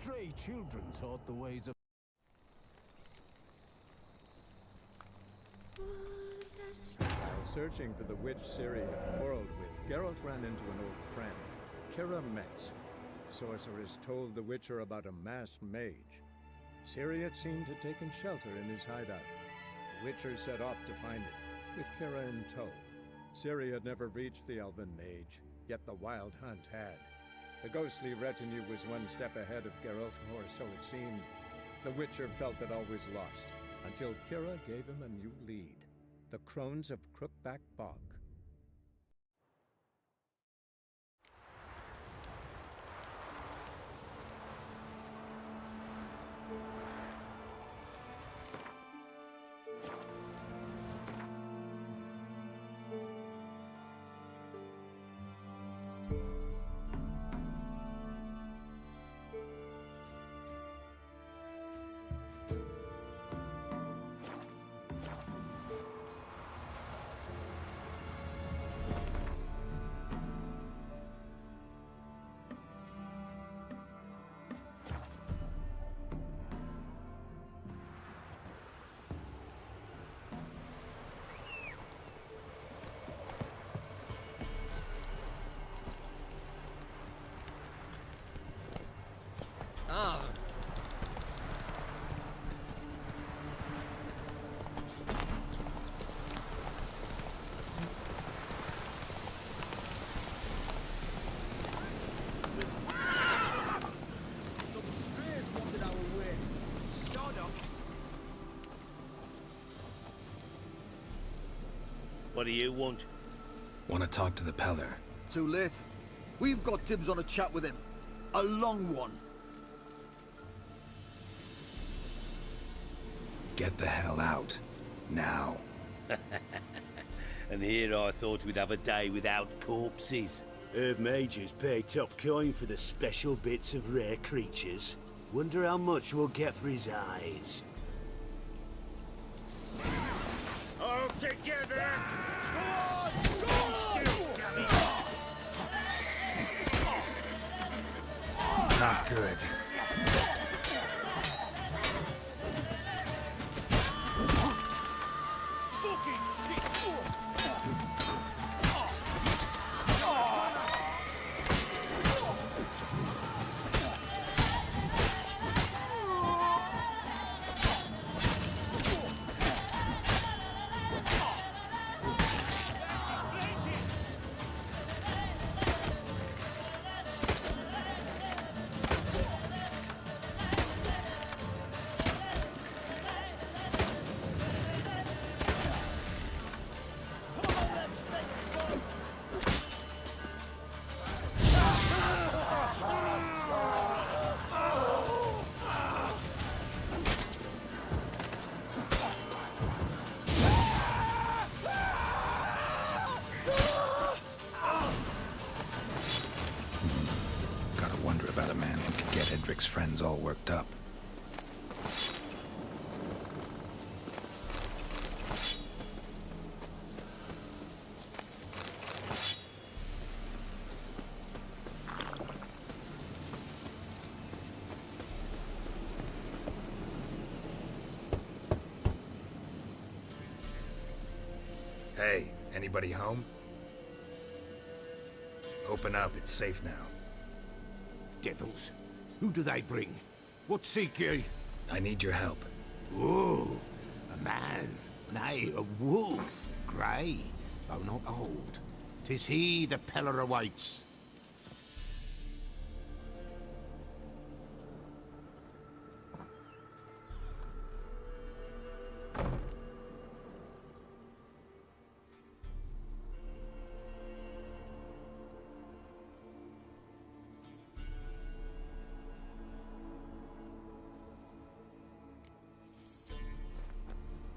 Stray children taught the ways of... While searching for the witch Ciri had quarreled with, Geralt ran into an old friend, Kira Metz. Sorceress told the Witcher about a masked mage. Ciri had seemed to have taken shelter in his hideout. The Witcher set off to find it, with Kira in tow. Ciri had never reached the elven mage, yet the wild hunt had. The ghostly retinue was one step ahead of Geralt, or so it seemed. The Witcher felt it all was lost, until Kira gave him a new lead. The Crones of Crookback Bog. What do you want? Want to talk to the Peller. Too late. We've got dibs on a chat with him. A long one. Get the hell out. Now. And here I thought we'd have a day without corpses. Herb Major's pay top coin for the special bits of rare creatures. Wonder how much we'll get for his eyes. All together! Not good. Friends all worked up. Hey, anybody home? Open up, it's safe now. Devils. Who do they bring? What seek ye? I need your help. Ooh, a man, nay, a wolf, grey, though not old. 'Tis he the Peller awaits.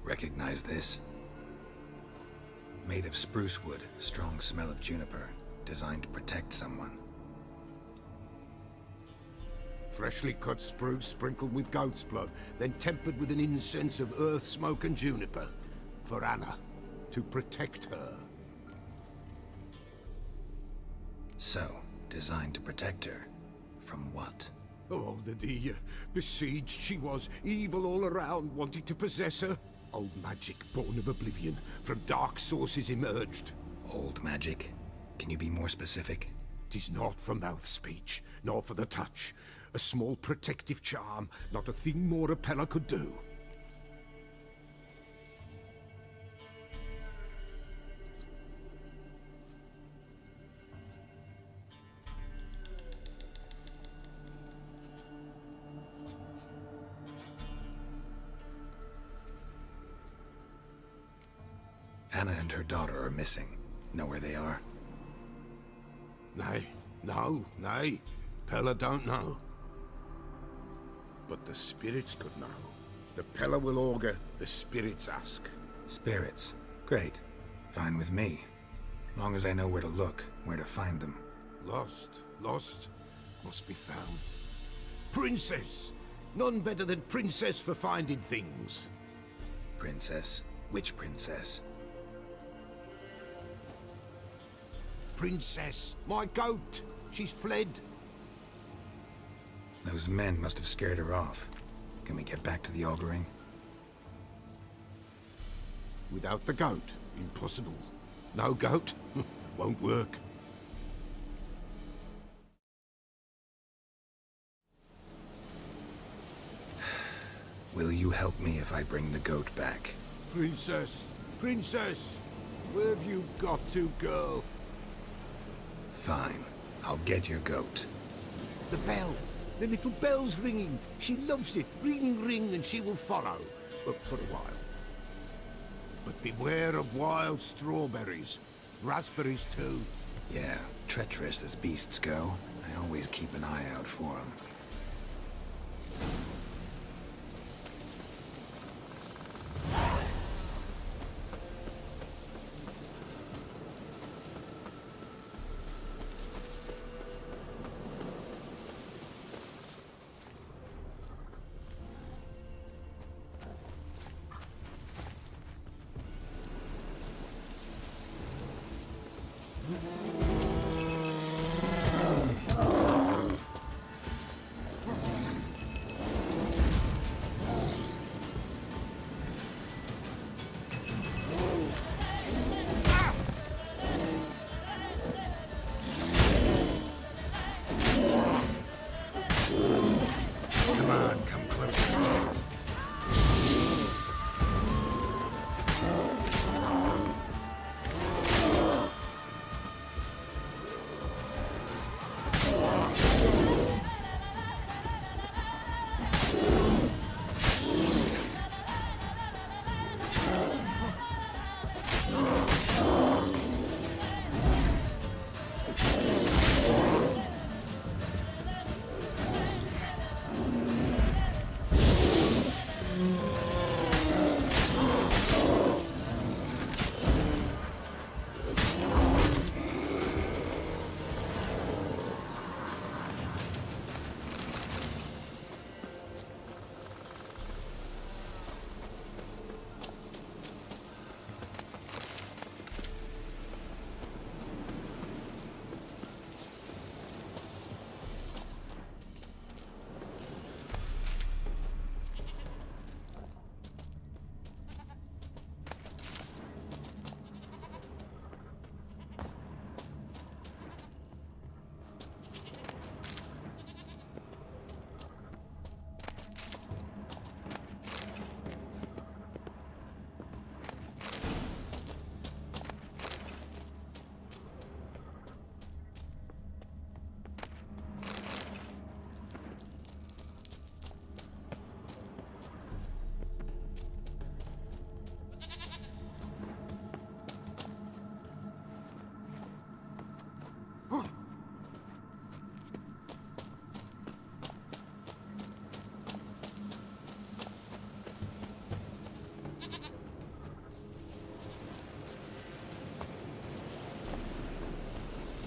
Recognize this? Made of spruce wood, strong smell of juniper, designed to protect someone. Freshly cut spruce sprinkled with goat's blood, then tempered with an incense of earth, smoke and juniper. For Anna, to protect her. So, designed to protect her. From what? Oh, the besieged she was, evil all around, wanting to possess her. Old magic born of oblivion, from dark sources emerged. Old magic? Can you be more specific? 'Tis not for mouth speech, nor for the touch. A small protective charm, not a thing more a Pella could do. Anna and her daughter are missing. Know where they are? Nay, nay. Pella don't know. But the spirits could know. The Pella will augur, the spirits ask. Spirits. Great. Fine with me. Long as I know where to look, where to find them. Lost, must be found. Princess! None better than Princess for finding things. Princess? Which princess? Princess, my goat! She's fled. Those men must have scared her off. Can we get back to the auguring? Without the goat, impossible. No goat, won't work. Will you help me if I bring the goat back? Princess, where have you got to, girl? Fine. I'll get your goat. The bell. The little bell's ringing. She loves it. Ring, ring, and she will follow. But for a while. But beware of wild strawberries. Raspberries, too. Yeah, treacherous as beasts go. I always keep an eye out for them. Come on, come closer.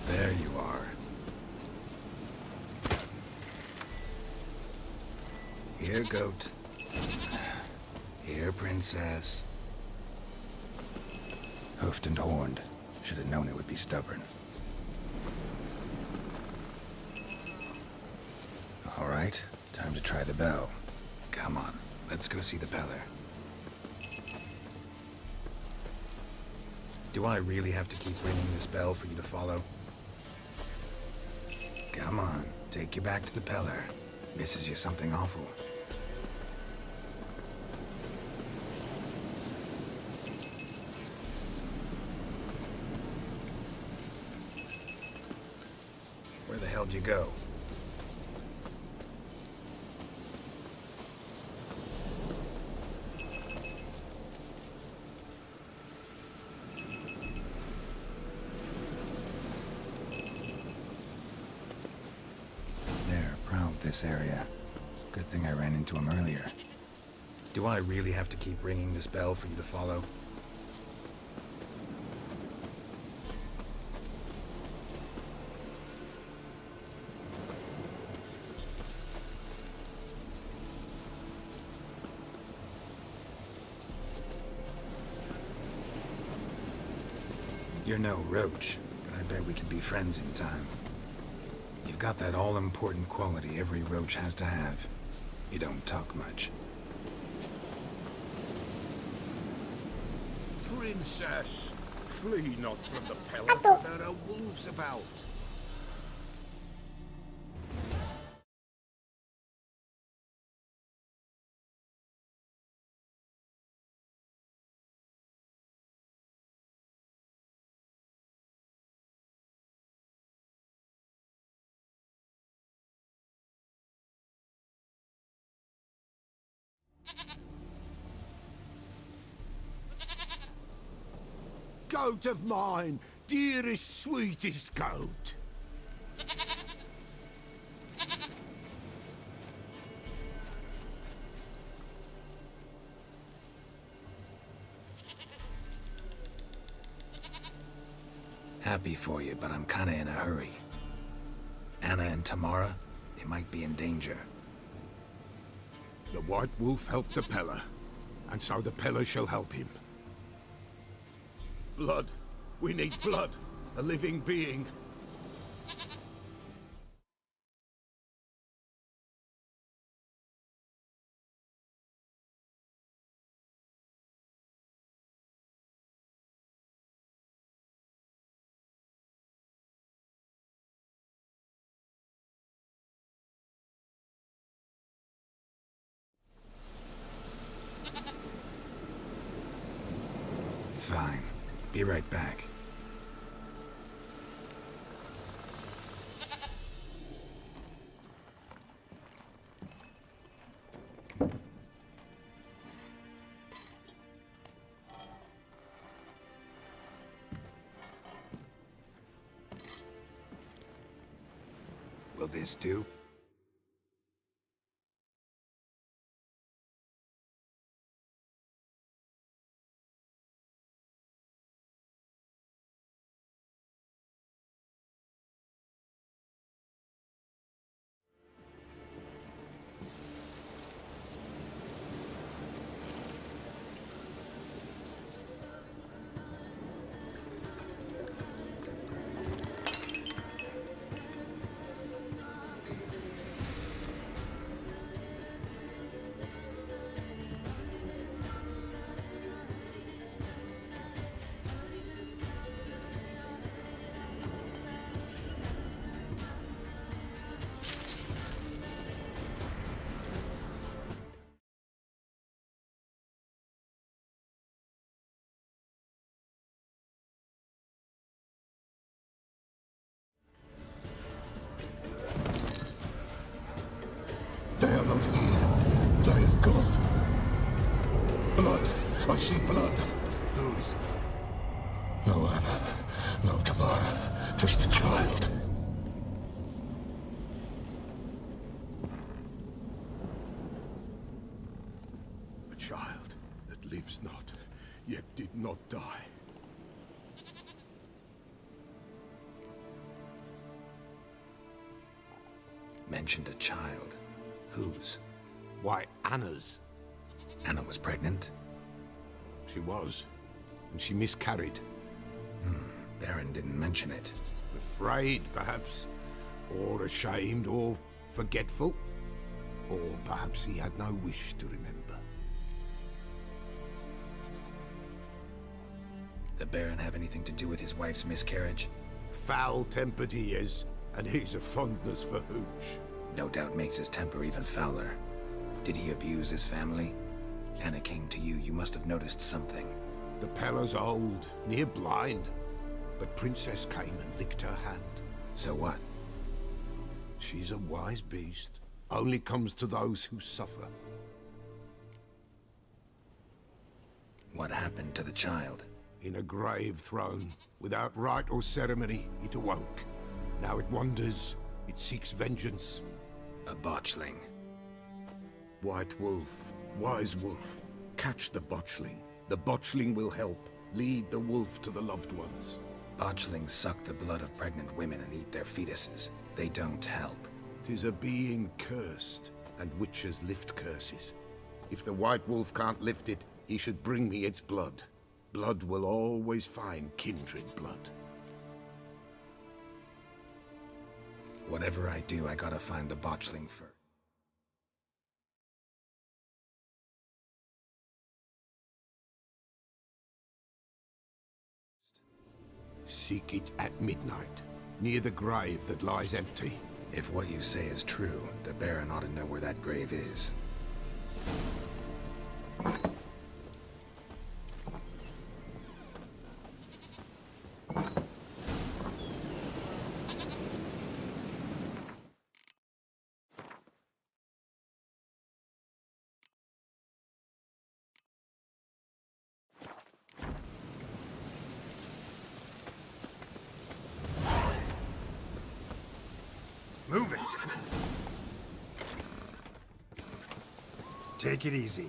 There you are. Here, goat. Here, princess. Hoofed and horned. Should have known it would be stubborn. All right. right, time to try the bell. Come on, let's go see the Peller. Do I really have to keep ringing this bell for you to follow? Come on, take you back to the Peller. Misses you something awful. Where the hell'd you go? There, prowled this area. Good thing I ran into him earlier. Do I really have to keep ringing this bell for you to follow? You're no roach, but I bet we could be friends in time. You've got that all-important quality every roach has to have. You don't talk much. Princess, flee not from the Peller, for there are wolves about. Goat of mine, dearest, sweetest goat. Happy for you, but I'm kinda in a hurry. Anna and Tamara, they might be in danger. The White Wolf helped the Peller, and so the Peller shall help him. Blood. We need blood. A living being. Fine. Be right back. Will this do? They are not here. They have gone. Blood. I see blood. Whose? No Anna. No Tamara. Just the child. A child that lives not, yet did not die. Mentioned a child. Whose? Why, Anna's. Anna was pregnant? She was. And she miscarried. Baron didn't mention it. Afraid, perhaps. Or ashamed, or forgetful. Or perhaps he had no wish to remember. The Baron have anything to do with his wife's miscarriage? Foul-tempered he is, and he's a fondness for hooch. No doubt makes his temper even fouler. Did he abuse his family? Anna came to you. You must have noticed something. The Pella's old, near blind, but Princess came and licked her hand. So what? She's a wise beast. Only comes to those who suffer. What happened to the child? In a grave thrown, without rite or ceremony, it awoke. Now it wanders, it seeks vengeance. A botchling. White Wolf, wise wolf, catch the botchling. The botchling will help, lead the wolf to the loved ones. Botchlings suck the blood of pregnant women and eat their fetuses. They don't help. 'Tis a being cursed, and witches lift curses. If the White Wolf can't lift it, he should bring me its blood. Blood will always find kindred blood. Whatever I do, I gotta find the botchling first. Seek it at midnight, near the grave that lies empty. If what you say is true, the Baron ought to know where that grave is. Move it. Take it easy.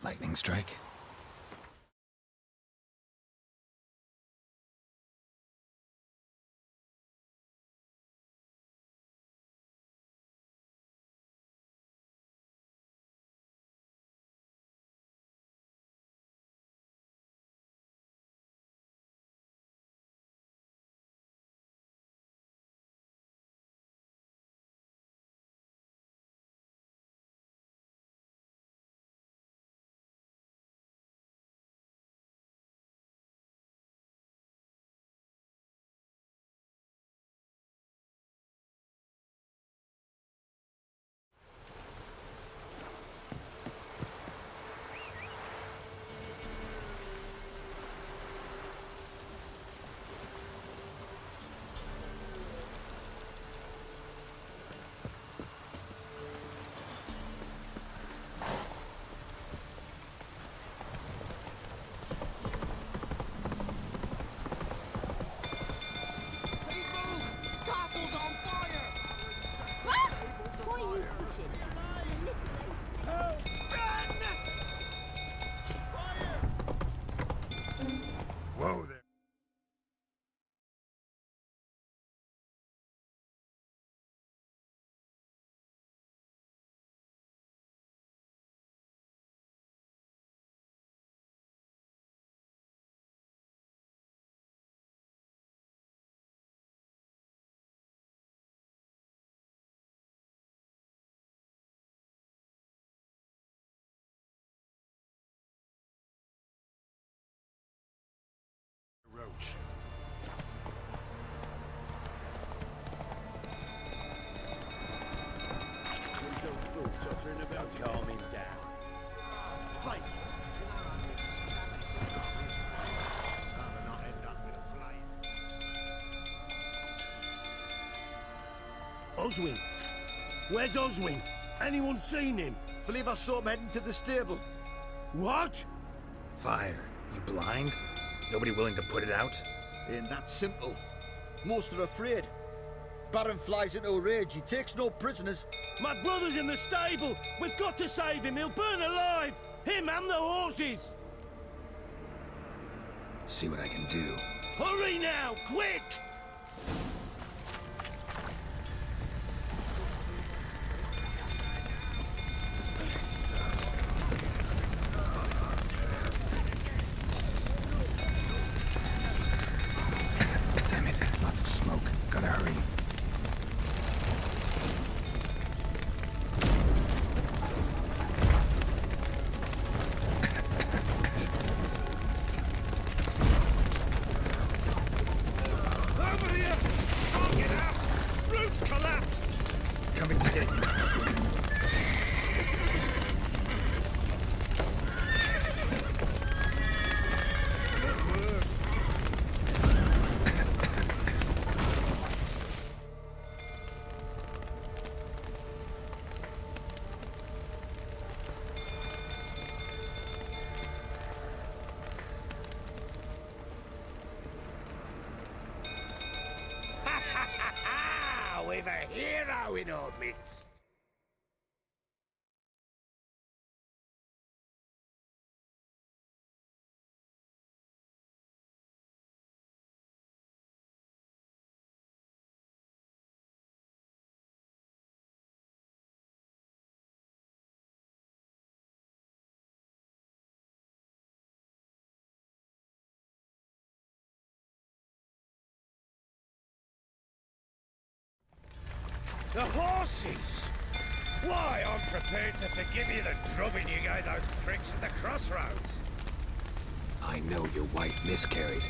Lightning strike? Whoa there. Roach. Don't calm him down. Fight! Oswin! Where's Oswin? Anyone seen him? Believe I saw him heading to the stable. What? Fire. You blind? Nobody willing to put it out? Ain't that simple. Most are afraid. Baron flies into a rage. He takes no prisoners. My brother's in the stable! We've got to save him! He'll burn alive! Him and the horses! See what I can do. Hurry now, quick! Damn it, lots of smoke. Gotta hurry. Over here! Can't get out! Roof's collapsed! Coming to get you. We've a hero in our midst! The horses! Why, I'm prepared to forgive you the drubbing you gave those pricks at the crossroads. I know your wife miscarried.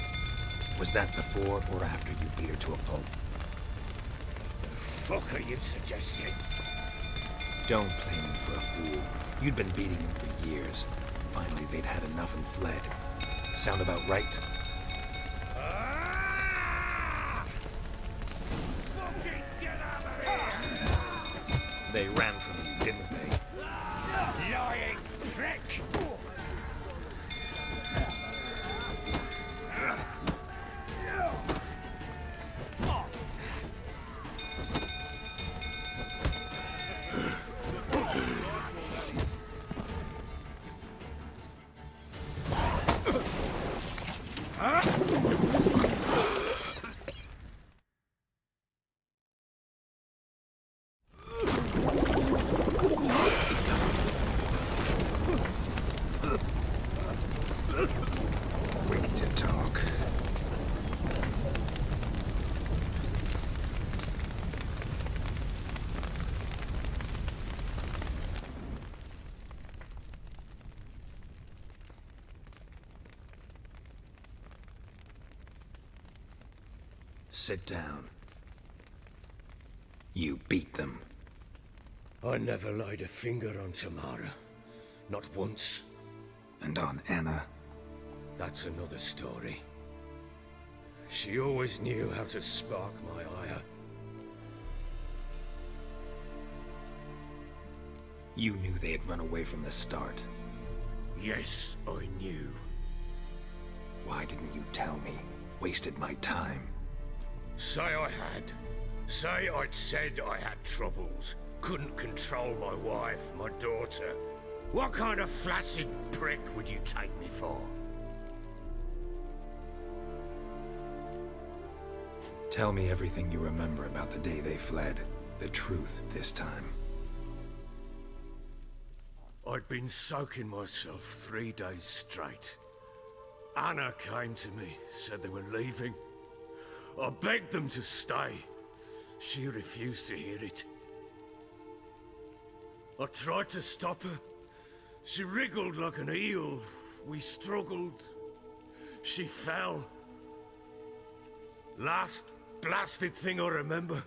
Was that before or after you beat her to a pulp? The fuck are you suggesting? Don't play me for a fool. You'd been beating them for years. Finally, they'd had enough and fled. Sound about right? Ah! Fucking get out of here! They ran from you, didn't they? Lying prick! We need to talk. Sit down. You beat them. I never laid a finger on Tamara. Not once. And on Anna. That's another story. She always knew how to spark my ire. You knew they had run away from the start. Yes, I knew. Why didn't you tell me? Wasted my time. Say I had. Say I'd said I had troubles. Couldn't control my wife, my daughter. What kind of flaccid prick would you take me for? Tell me everything you remember about the day they fled. The truth this time. I'd been soaking myself 3 days straight. Anna came to me, said they were leaving. I begged them to stay. She refused to hear it. I tried to stop her. She wriggled like an eel. We struggled. She fell. Last blasted thing I remember.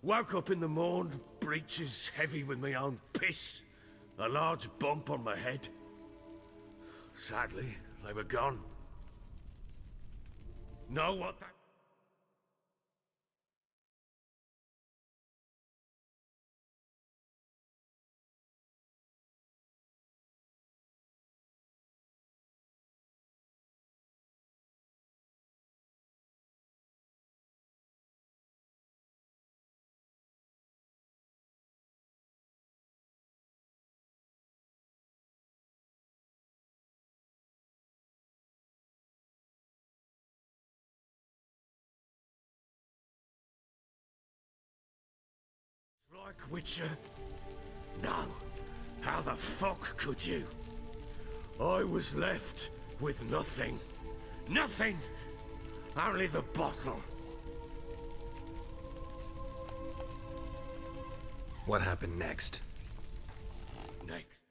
Woke up in the morn, breeches heavy with my own piss. A large bump on my head. Sadly, they were gone. Know what that... back, Witcher? No. How the fuck could you? I was left with nothing. Nothing! Only the bottle. What happened next? Next.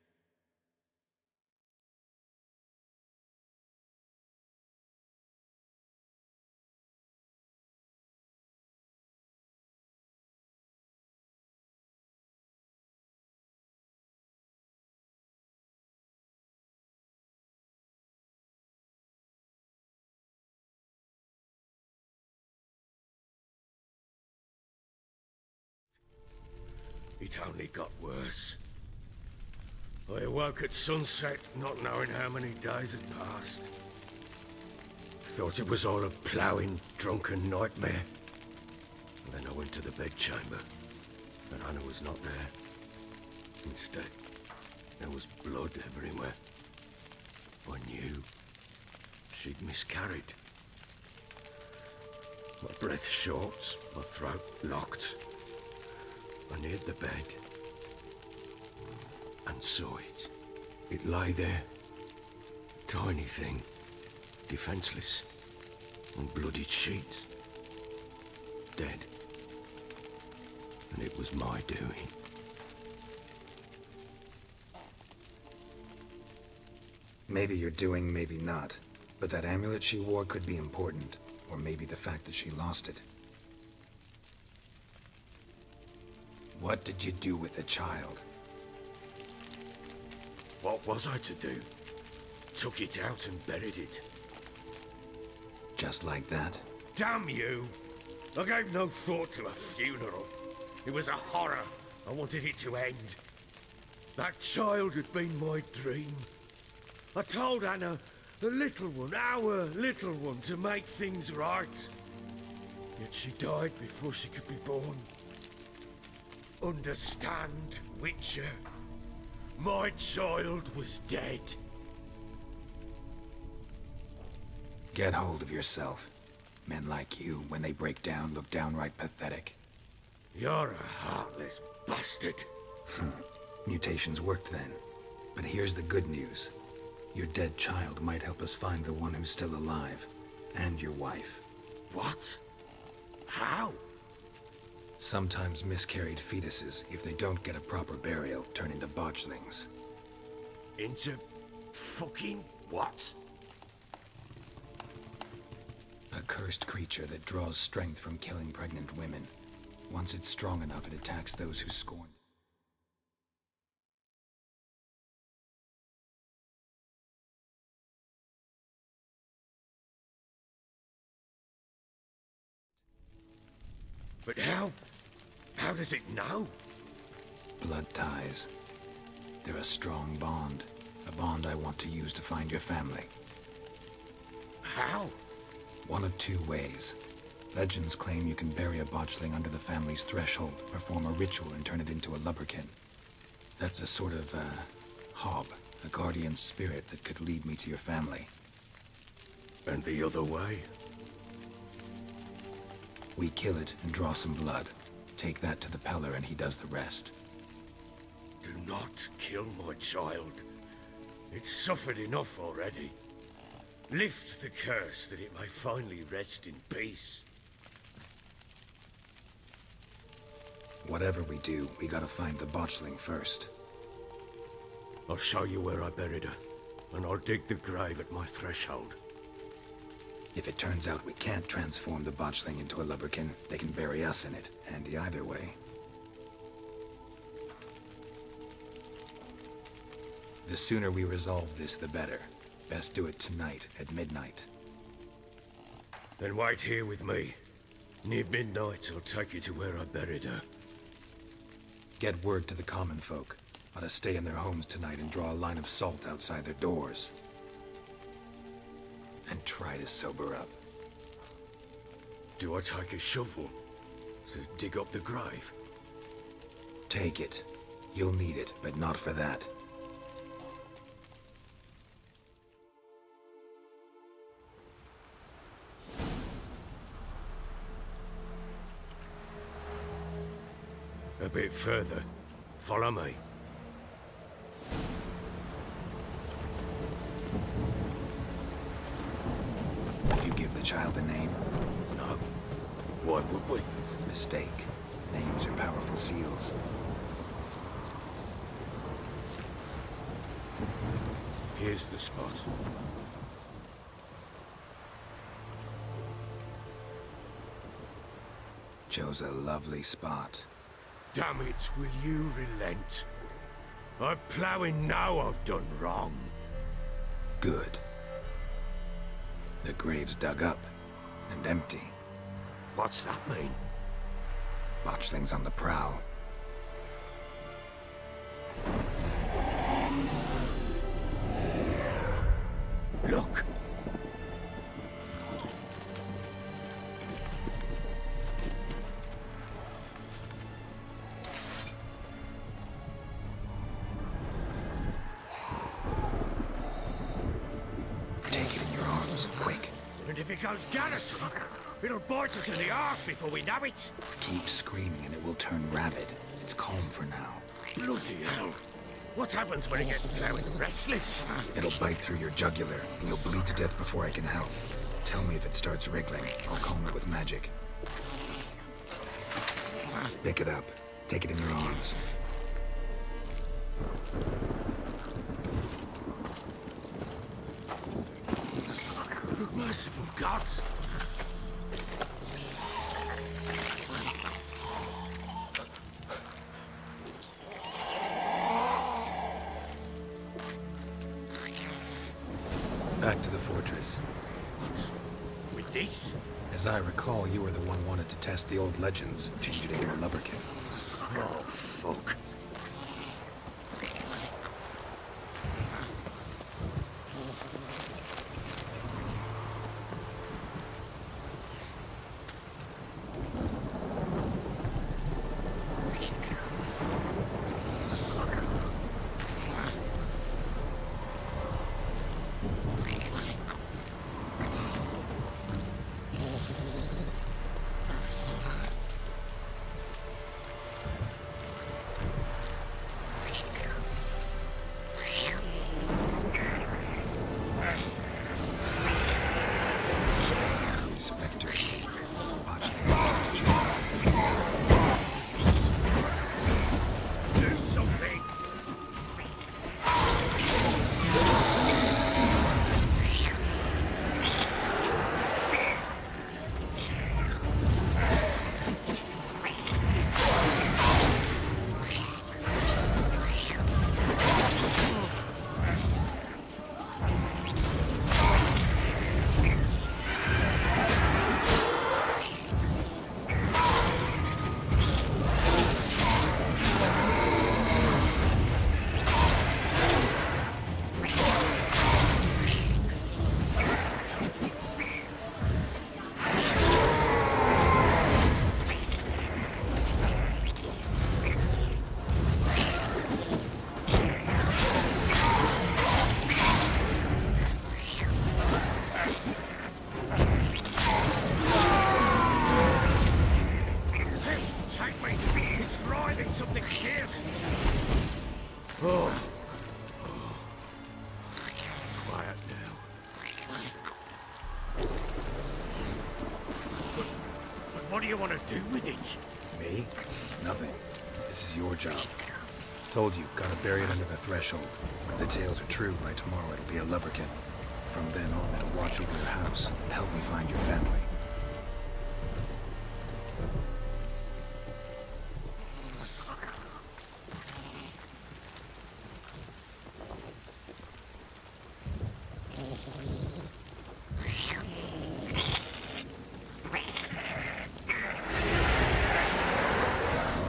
It only got worse. I awoke at sunset, not knowing how many days had passed. Thought it was all a ploughing, drunken nightmare. And then I went to the bedchamber, and Anna was not there. Instead, there was blood everywhere. I knew she'd miscarried. My breath short, my throat locked. I neared the bed and saw it. It lay there, tiny thing, defenseless, on bloodied sheets, dead. And it was my doing. Maybe you're doing, maybe not. But that amulet she wore could be important. Or maybe the fact that she lost it. What did you do with the child? What was I to do? Took it out and buried it. Just like that? Damn you! I gave no thought to a funeral. It was a horror. I wanted it to end. That child had been my dream. I told Anna, the little one, our little one, to make things right. Yet she died before she could be born. Understand, Witcher? My child was dead. Get hold of yourself. Men like you, when they break down, look downright pathetic. You're a heartless bastard. Mutations worked then. But here's the good news. Your dead child might help us find the one who's still alive. And your wife. What? How? Sometimes miscarried fetuses, if they don't get a proper burial, turn into botchlings. Into fucking what? A cursed creature that draws strength from killing pregnant women. Once it's strong enough, it attacks those who scorn. But how? How does it know? Blood ties. They're a strong bond. A bond I want to use to find your family. How? One of two ways. Legends claim you can bury a botchling under the family's threshold, perform a ritual, and turn it into a lubberkin. That's a sort of, hob, a guardian spirit that could lead me to your family. And the other way? We kill it and draw some blood. Take that to the Peller and he does the rest. Do not kill my child. It's suffered enough already. Lift the curse that it may finally rest in peace. Whatever we do, we gotta find the botchling first. I'll show you where I buried her, and I'll dig the grave at my threshold. If it turns out we can't transform the botchling into a lubberkin, they can bury us in it. Handy either way. The sooner we resolve this, the better. Best do it tonight, at midnight. Then wait here with me. Near midnight, I'll take you to where I buried her. Get word to the common folk. Ought to stay in their homes tonight and draw a line of salt outside their doors. And try to sober up. Do I take a shovel to dig up the grave? Take it. You'll need it, but not for that. A bit further. Follow me. You give the child a name? No. Why would we? Mistake. Names are powerful seals. Here's the spot. Chose a lovely spot. Damn it, will you relent? I'm ploughing now I've done wrong. Good. The grave's dug up and empty. What's that mean? Botchling's on the prowl. Look! Take it in your arms, quick. And if it goes Garrett, it'll bite us in the arse before we know it. Keep screaming and it will turn rabid. It's calm for now. Bloody hell. What happens when it gets plowing restless? It'll bite through your jugular, and you'll bleed to death before I can help. Tell me if it starts wriggling. I'll calm it with magic. Pick it up. Take it in your arms. Merciful gods! Back to the fortress. What? With this? As I recall, you were the one wanted to test the old legends, change it into a lubberkin. Oh, fuck. Spectres. Botchling's set to try. Do something! He's writhing something fierce. Oh. Quiet now. But what do you want to do with it? Me? Nothing. This is your job. Told you, gotta bury it under the threshold. If the tales are true, by tomorrow it'll be a lubberkin. From then on, it'll watch over your house and help me find your family. More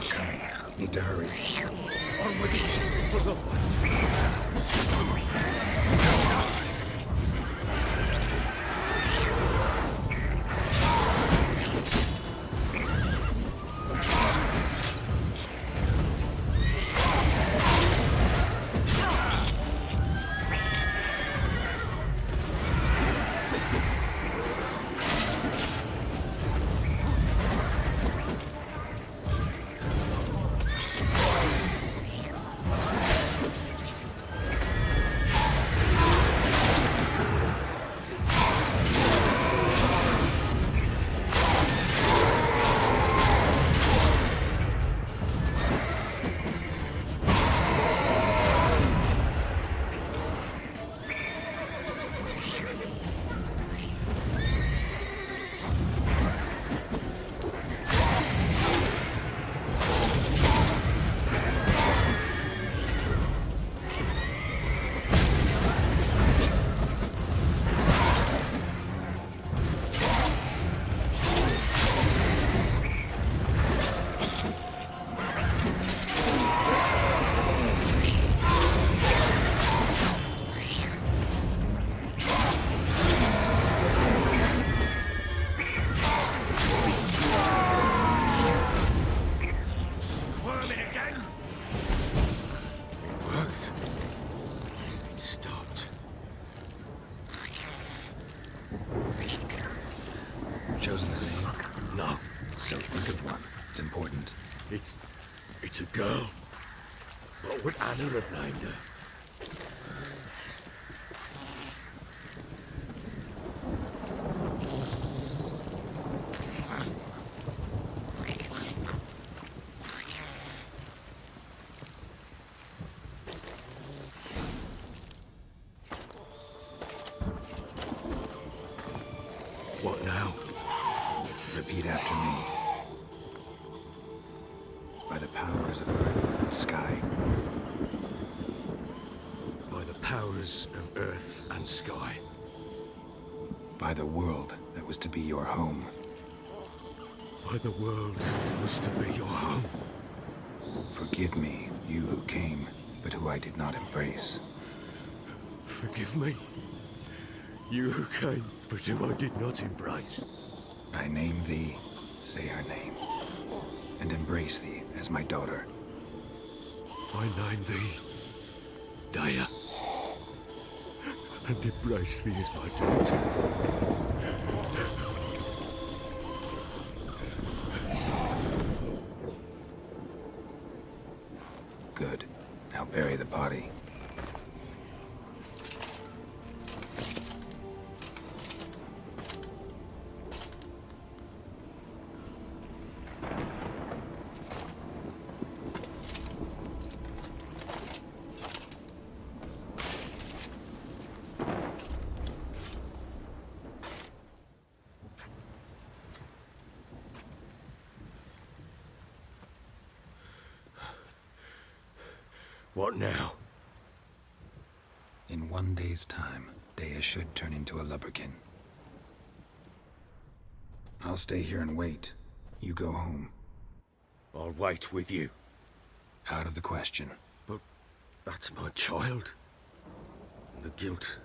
coming. Need to hurry. On with it. For the chosen a name? No, So think of one. It's important. it's a girl. What would Anna have named her? What now? Repeat after me. By the powers of earth and sky. By the powers of earth and sky. By the world that was to be your home. By the world that was to be your home. Forgive me, you who came, but who I did not embrace. Forgive me. You who came, but who I did not embrace. I name thee, say her name, and embrace thee as my daughter. I name thee Daya, and embrace thee as my daughter. Good. Now bury the body. What now? In 1 day's time, Dea should turn into a lubberkin. I'll stay here and wait. You go home. I'll wait with you. Out of the question. But that's my child. And the guilt,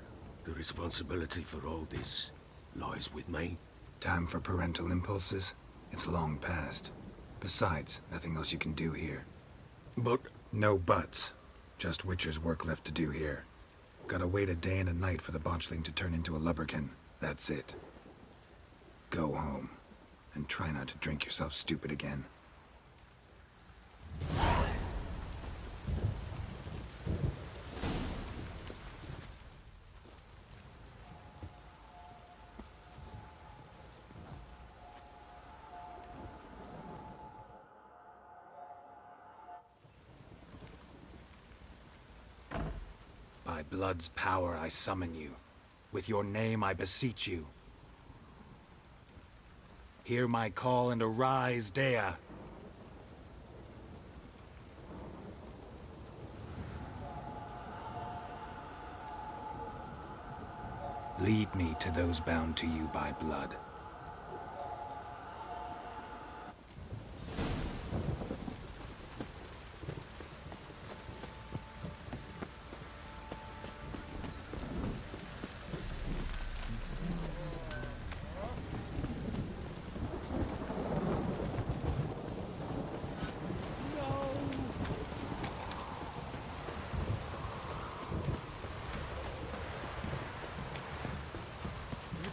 the responsibility for all this lies with me. Time for parental impulses? It's long past. Besides, nothing else you can do here. But No buts. Just Witcher's work left to do here. Gotta wait a day and a night for the botchling to turn into a lubberkin. That's it. Go home. And try not to drink yourself stupid again. By blood's power I summon you. With your name I beseech you. Hear my call and arise, Dea. Lead me to those bound to you by blood.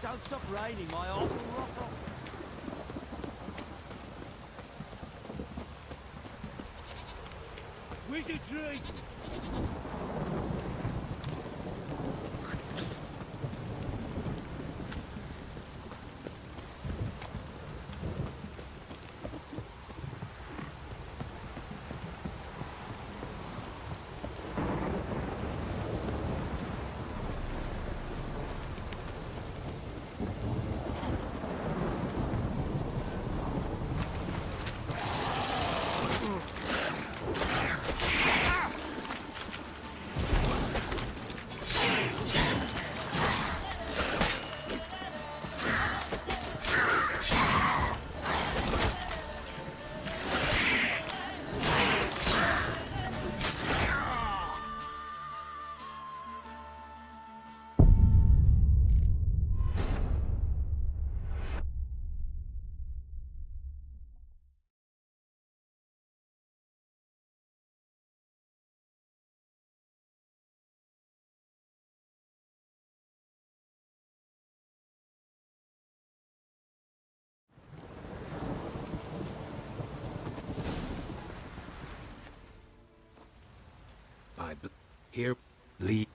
Don't stop raining, my arse will rot off. Wizardry! Here, lead.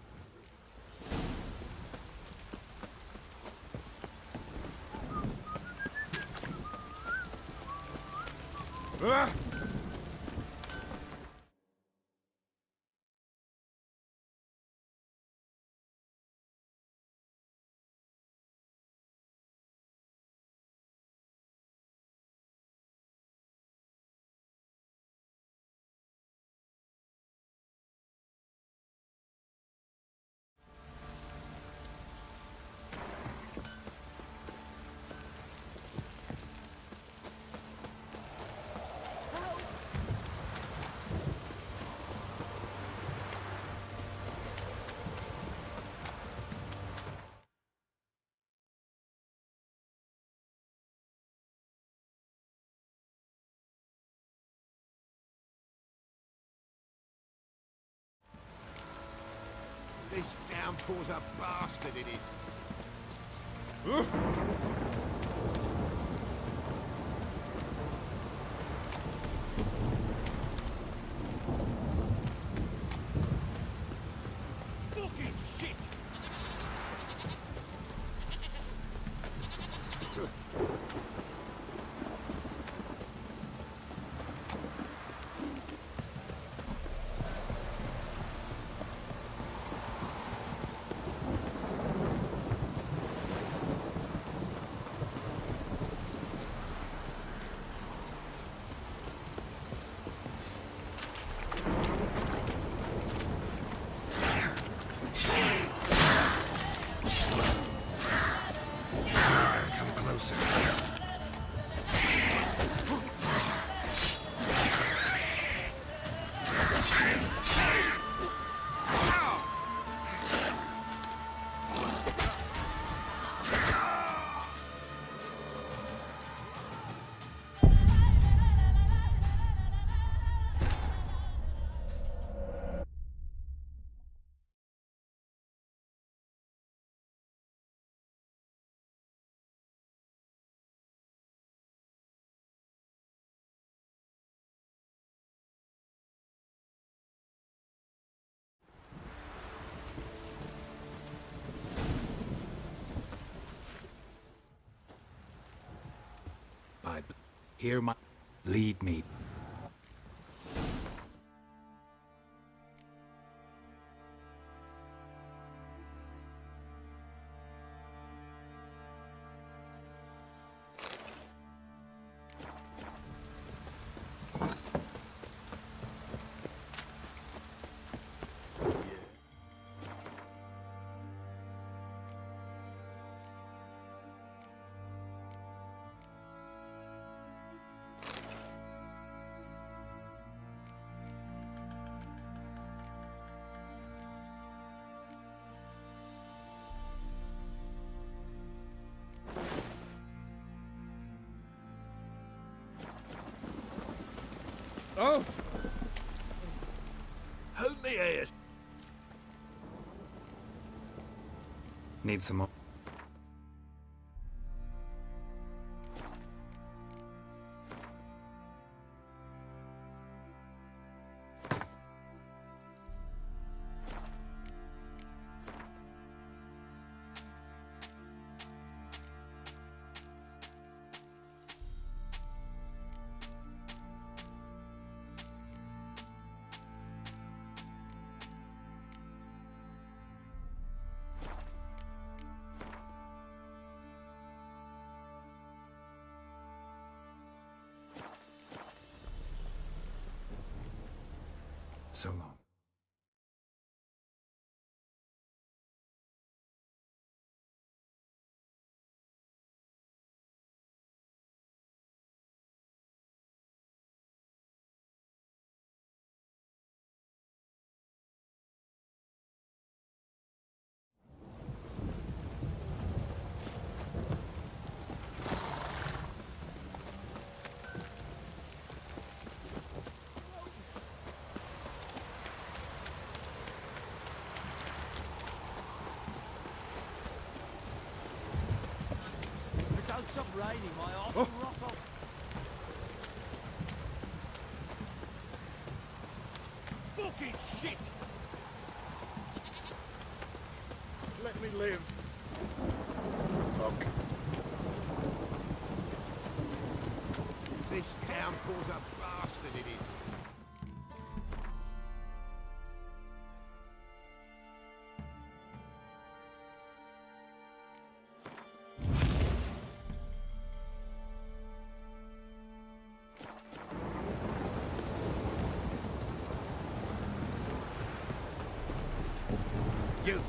This downpour's a bastard, it is. Fucking shit! Come closer. Hear my... Lead me. Oh! Help me here. Need some more. So long. Don't stop raining, my arse will rot off. Fucking shit! me live. Fuck. This downpour's a bastard, it is. You!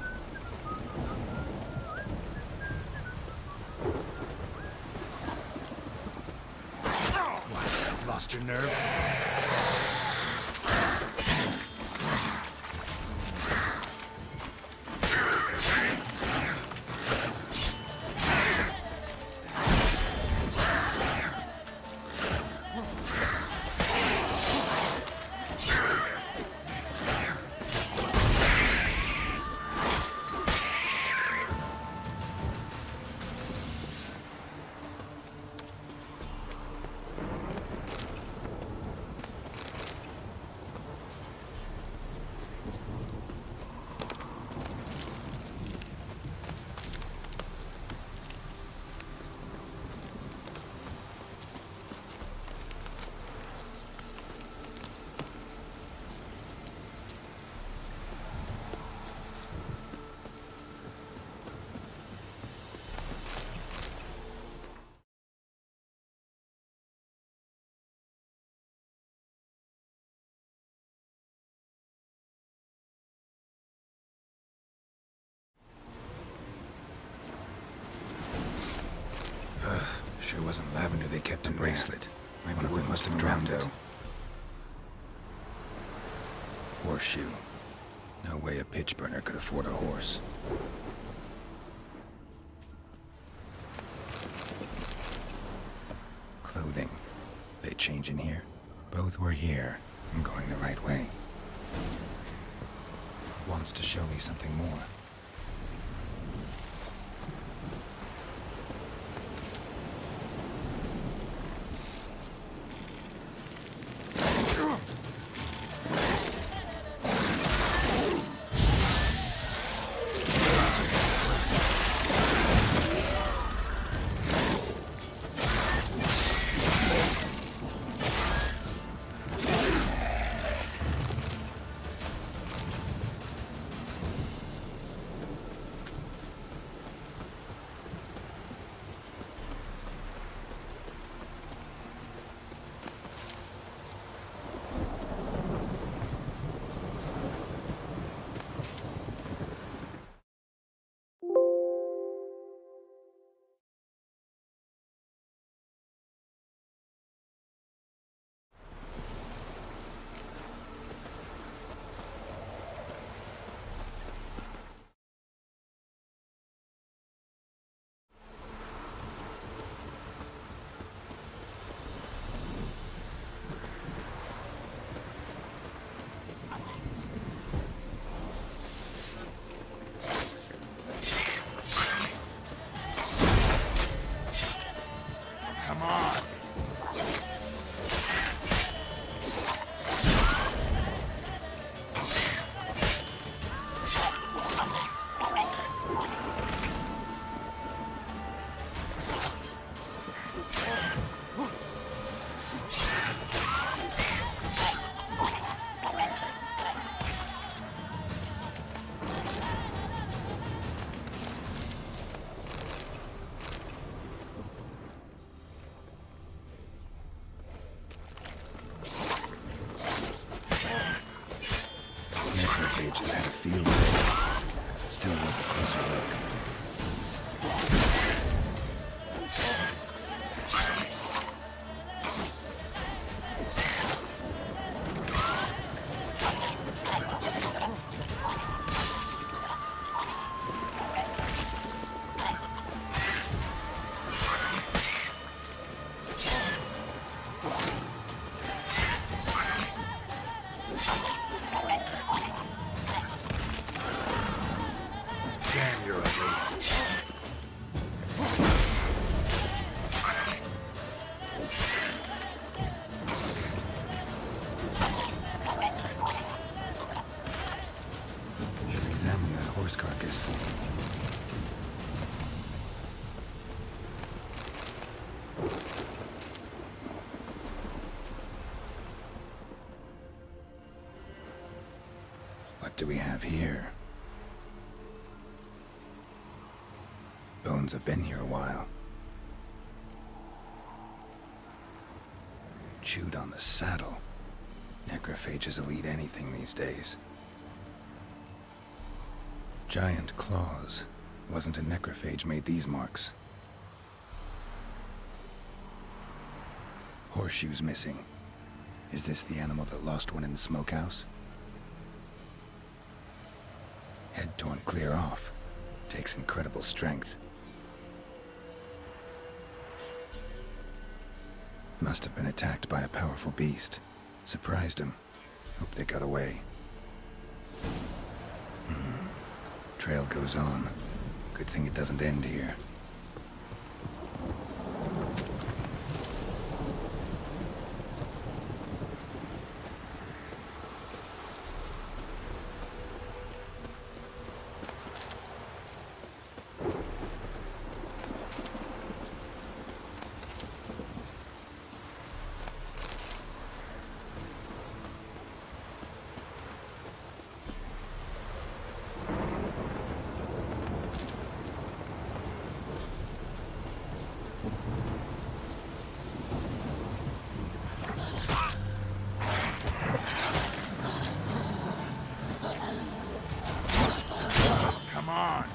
Lost your nerve? Sure wasn't lavender they kept in bracelet. Maybe one must have drowned it. Horseshoe. No way a pitch burner could afford a horse. Clothing. They change in here? Both were here. I'm going the right way. Wants to show me something more. Just had a feel of it. Still worth a closer look. do we have here? Bones have been here a while. Chewed on the saddle. Necrophages will eat anything these days. Giant claws. Wasn't a necrophage made these marks. Horseshoes missing. Is this the animal that lost one in the smokehouse? Head torn clear off. Takes incredible strength. Must have been attacked by a powerful beast. Surprised him. Hope they got away. Trail goes on. Good thing it doesn't end here. Come on!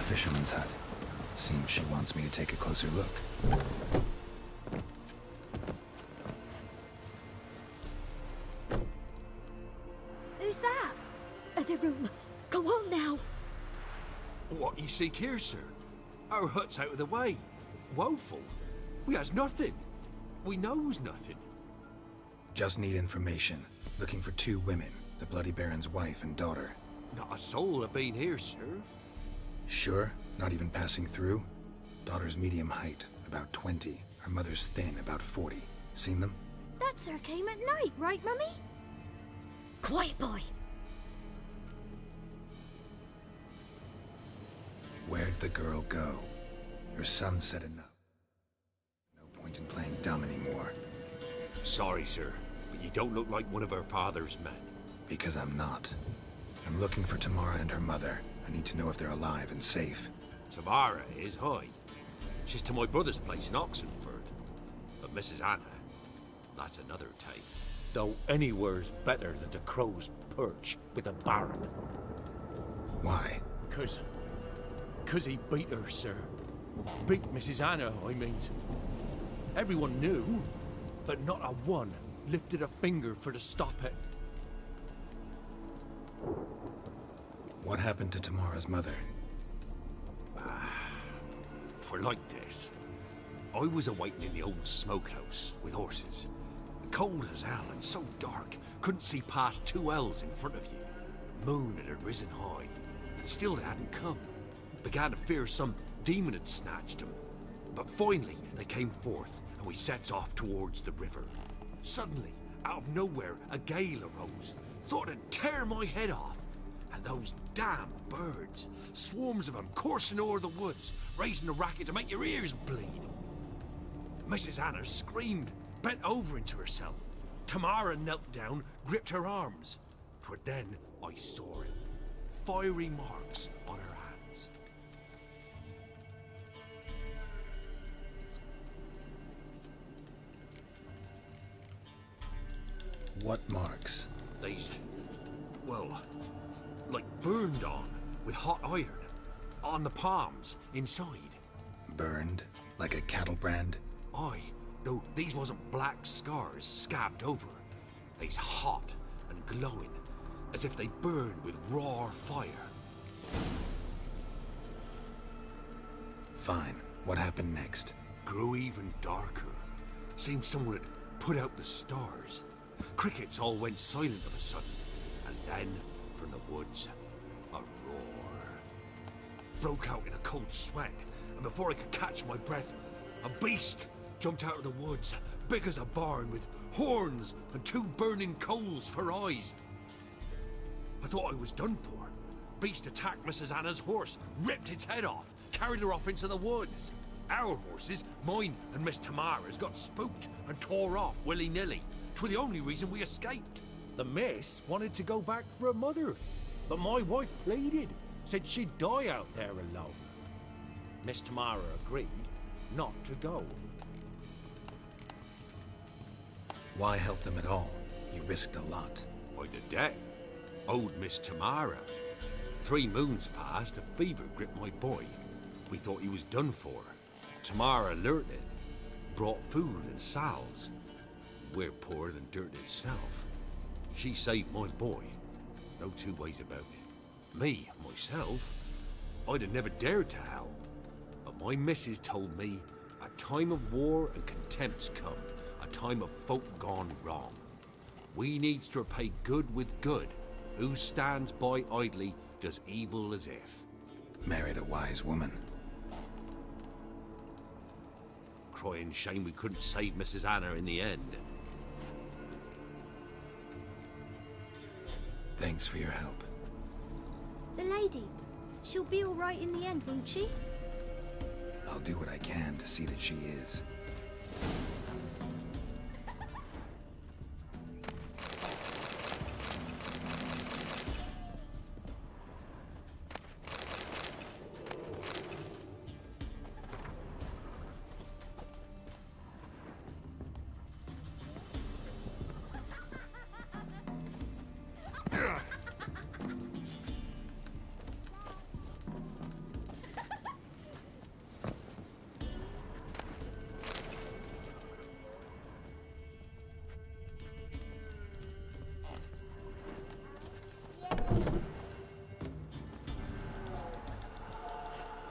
Fisherman's hut. Seems she wants me to take a closer look. Who's that? Other room. Go on now. What you seek here, sir? Our hut's out of the way. Woeful. We has nothing. We knows nothing. Just need information. Looking for 2 women. The Bloody Baron's wife and daughter. Not a soul have been here, sir. Sure? Not even passing through? Daughter's medium height, about 20. Her mother's thin, about 40. Seen them? That sir came at night, right, Mummy? Quiet, boy. Where'd the girl go? Your son said enough. No point in playing dumb anymore. Sorry, sir, but you don't look like one of our father's men. Because I'm not. I'm looking for Tamara and her mother. I need to know if they're alive and safe. Tamara is high. She's to my brother's place in Oxenford. But Mrs. Anna, that's another tale. Though anywhere's better than to Crow's Perch with a baron. Why? Cause he beat her, sir. Beat Mrs. Anna, I mean. Everyone knew, but not a one lifted a finger for to stop it. What happened to Tamara's mother? For like this. I was awaiting in the old smokehouse with horses. Cold as hell and so dark, couldn't see past 2 ells in front of you. Moon had risen high, and still they hadn't come. Began to fear some demon had snatched them. But finally, they came forth, and we sets off towards the river. Suddenly, out of nowhere, a gale arose. Thought it'd tear my head off. And those damn birds, swarms of them coursing o'er the woods, raising a racket to make your ears bleed. Mrs. Anna screamed, bent over into herself. Tamara knelt down, gripped her arms. 'Twere then I saw it. Fiery marks on her hands. What marks? These, well, like burned on with hot iron. On the palms, inside. Burned? Like a cattle brand? Aye, though these wasn't black scars scabbed over. They's hot and glowing, as if they burned with raw fire. Fine. What happened next? Grew even darker. Seemed someone had put out the stars. Crickets all went silent of a sudden, and then, from the woods, a roar. Broke out in a cold sweat, and before I could catch my breath, a beast jumped out of the woods, big as a barn, with horns and 2 burning coals for eyes. I thought I was done for. Beast attacked Mrs. Anna's horse, ripped its head off, carried her off into the woods. Our horses, mine and Miss Tamara's, got spooked and tore off willy-nilly. 'Twas the only reason we escaped. The miss wanted to go back for her mother, but my wife pleaded, said she'd die out there alone. Miss Tamara agreed not to go. Why help them at all? You risked a lot. I'd a debt. Owed Miss Tamara. 3 moons passed, a fever gripped my boy. We thought he was done for. Tamara alerted, brought food and salves. We're poorer than dirt itself. She saved my boy. No 2 ways about it. Me, myself, I'd have never dared to help. But my missus told me a time of war and contempt's come, a time of folk gone wrong. We needs to repay good with good. Who stands by idly does evil as if. Married a wise woman. Crying shame we couldn't save Mrs. Anna in the end. Thanks for your help. The lady. She'll be all right in the end, won't she? I'll do what I can to see that she is.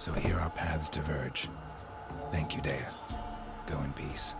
So here our paths diverge. Thank you, Dea. Go in peace.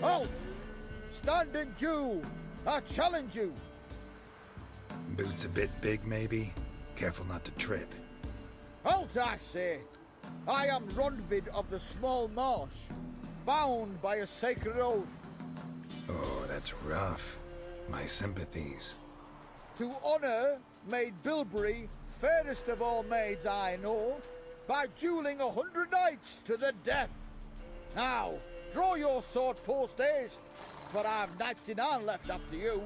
Halt! Stand in due! I challenge you! Boots a bit big, maybe? Careful not to trip. Halt, I say! I am Ronvid of the Small Marsh, bound by a sacred oath. Oh, that's rough. My sympathies. To honour Maid Bilberry, fairest of all maids I know, by duelling 100 knights to the death. Now, draw your sword post haste, for I've knights in hand left after you.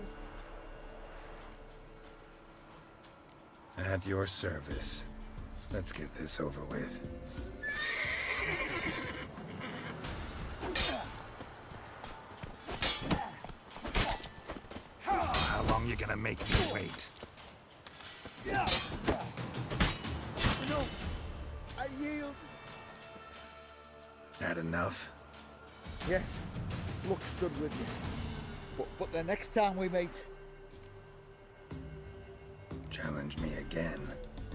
At your service. Let's get this over with. How long you gonna make me wait? No, I yield. That enough? Yes, luck stood with you. But the next time we meet... Challenge me again.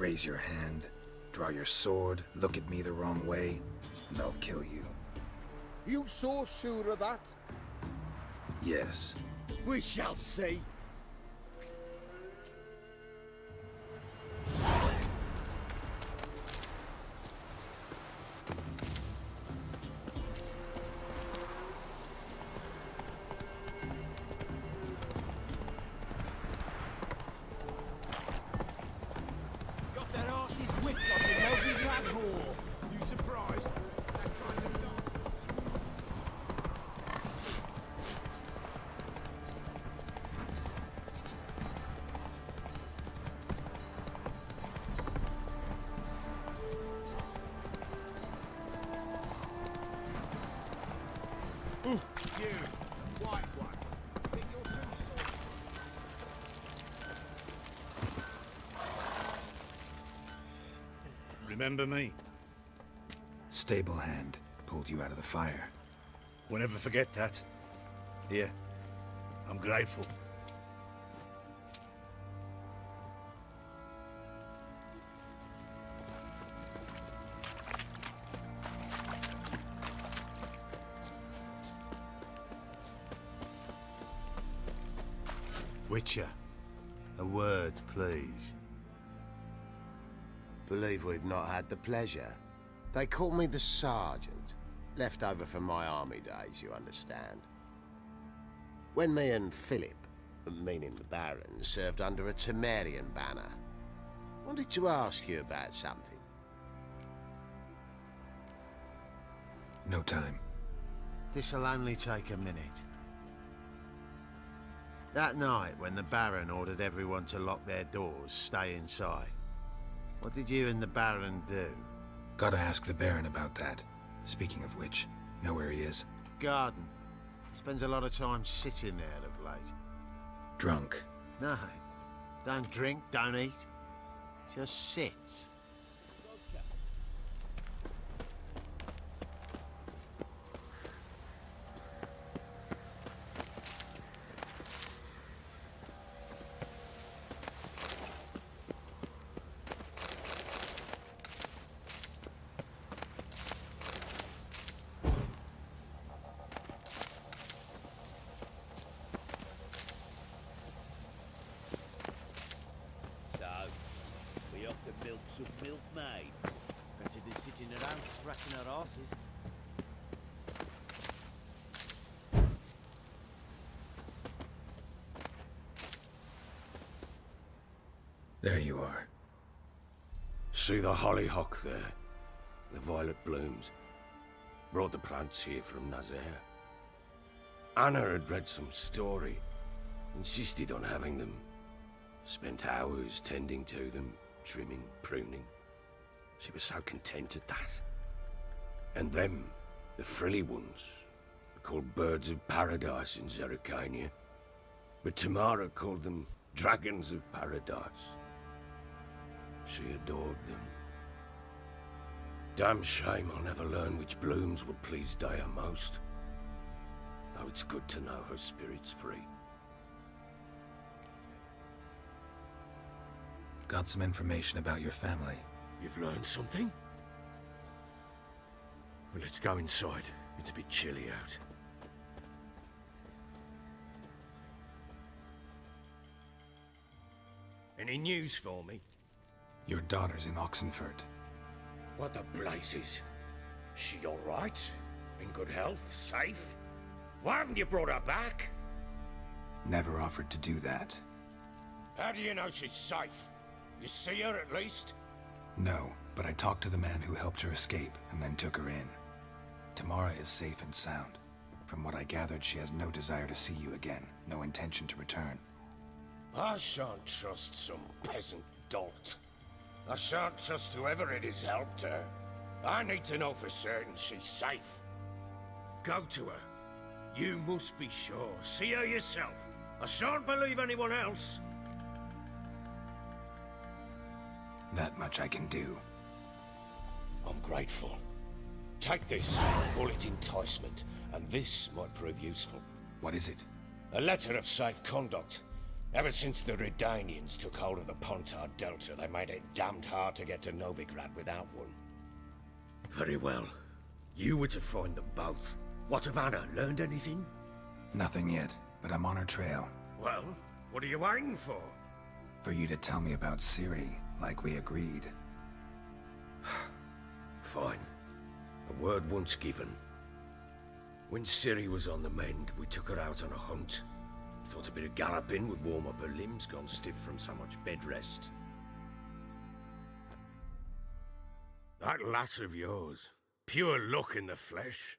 Raise your hand, draw your sword, look at me the wrong way, and I'll kill you. You so sure of that? Yes. We shall see. Got their asses whipped on you, lovely lad whore. You surprised? They're trying to dodge. You, white one. Think you're too soft. Remember me? Stable hand pulled you out of the fire. We'll never forget that. Here, I'm grateful. Witcher, a word, please. Believe we've not had the pleasure. They call me the Sergeant. Left over from my army days, you understand. When me and Philip, meaning the Baron, served under a Temerian banner. Wanted to ask you about something. No time. This'll only take a minute. That night, when the Baron ordered everyone to lock their doors, stay inside, what did you and the Baron do? Gotta ask the Baron about that. Speaking of which, know where he is? Garden. Spends a lot of time sitting there of late. Drunk. No, don't drink, don't eat. Just sits. So, we off to milk some milkmaids. Better than sitting around scratching our asses. There you are. See the hollyhock there? The violet blooms. Brought the plants here from Nazaire. Anna had read some story. Insisted on having them. Spent hours tending to them, trimming, pruning. She was so content at that. And them, the frilly ones, are called birds of paradise in Zerrikania. But Tamara called them dragons of paradise. She adored them. Damn shame I'll never learn which blooms would please Dea most. Though it's good to know her spirit's free. Got some information about your family. You've learned something? Well, let's go inside. It's a bit chilly out. Any news for me? Your daughter's in Oxenfurt. What the blazes? She all right? In good health? Safe? Why haven't you brought her back? Never offered to do that. How do you know she's safe? You see her at least? No, but I talked to the man who helped her escape and then took her in. Tamara is safe and sound. From what I gathered, she has no desire to see you again, no intention to return. I shan't trust some peasant dolt. I shan't trust whoever it is helped her. I need to know for certain she's safe. Go to her. You must be sure. See her yourself. I shan't believe anyone else. That much I can do. I'm grateful. Take this, call it enticement, and this might prove useful. What is it? A letter of safe conduct. Ever since the Redanians took hold of the Pontard Delta, they made it damned hard to get to Novigrad without one. Very well. You were to find them both. What of Anna? Learned anything? Nothing yet, but I'm on her trail. Well, what are you waiting for? For you to tell me about Ciri, like we agreed. Fine. A word once given. When Ciri was on the mend, we took her out on a hunt. Thought a bit of galloping would warm up her limbs, gone stiff from so much bed rest. That lass of yours, pure luck in the flesh.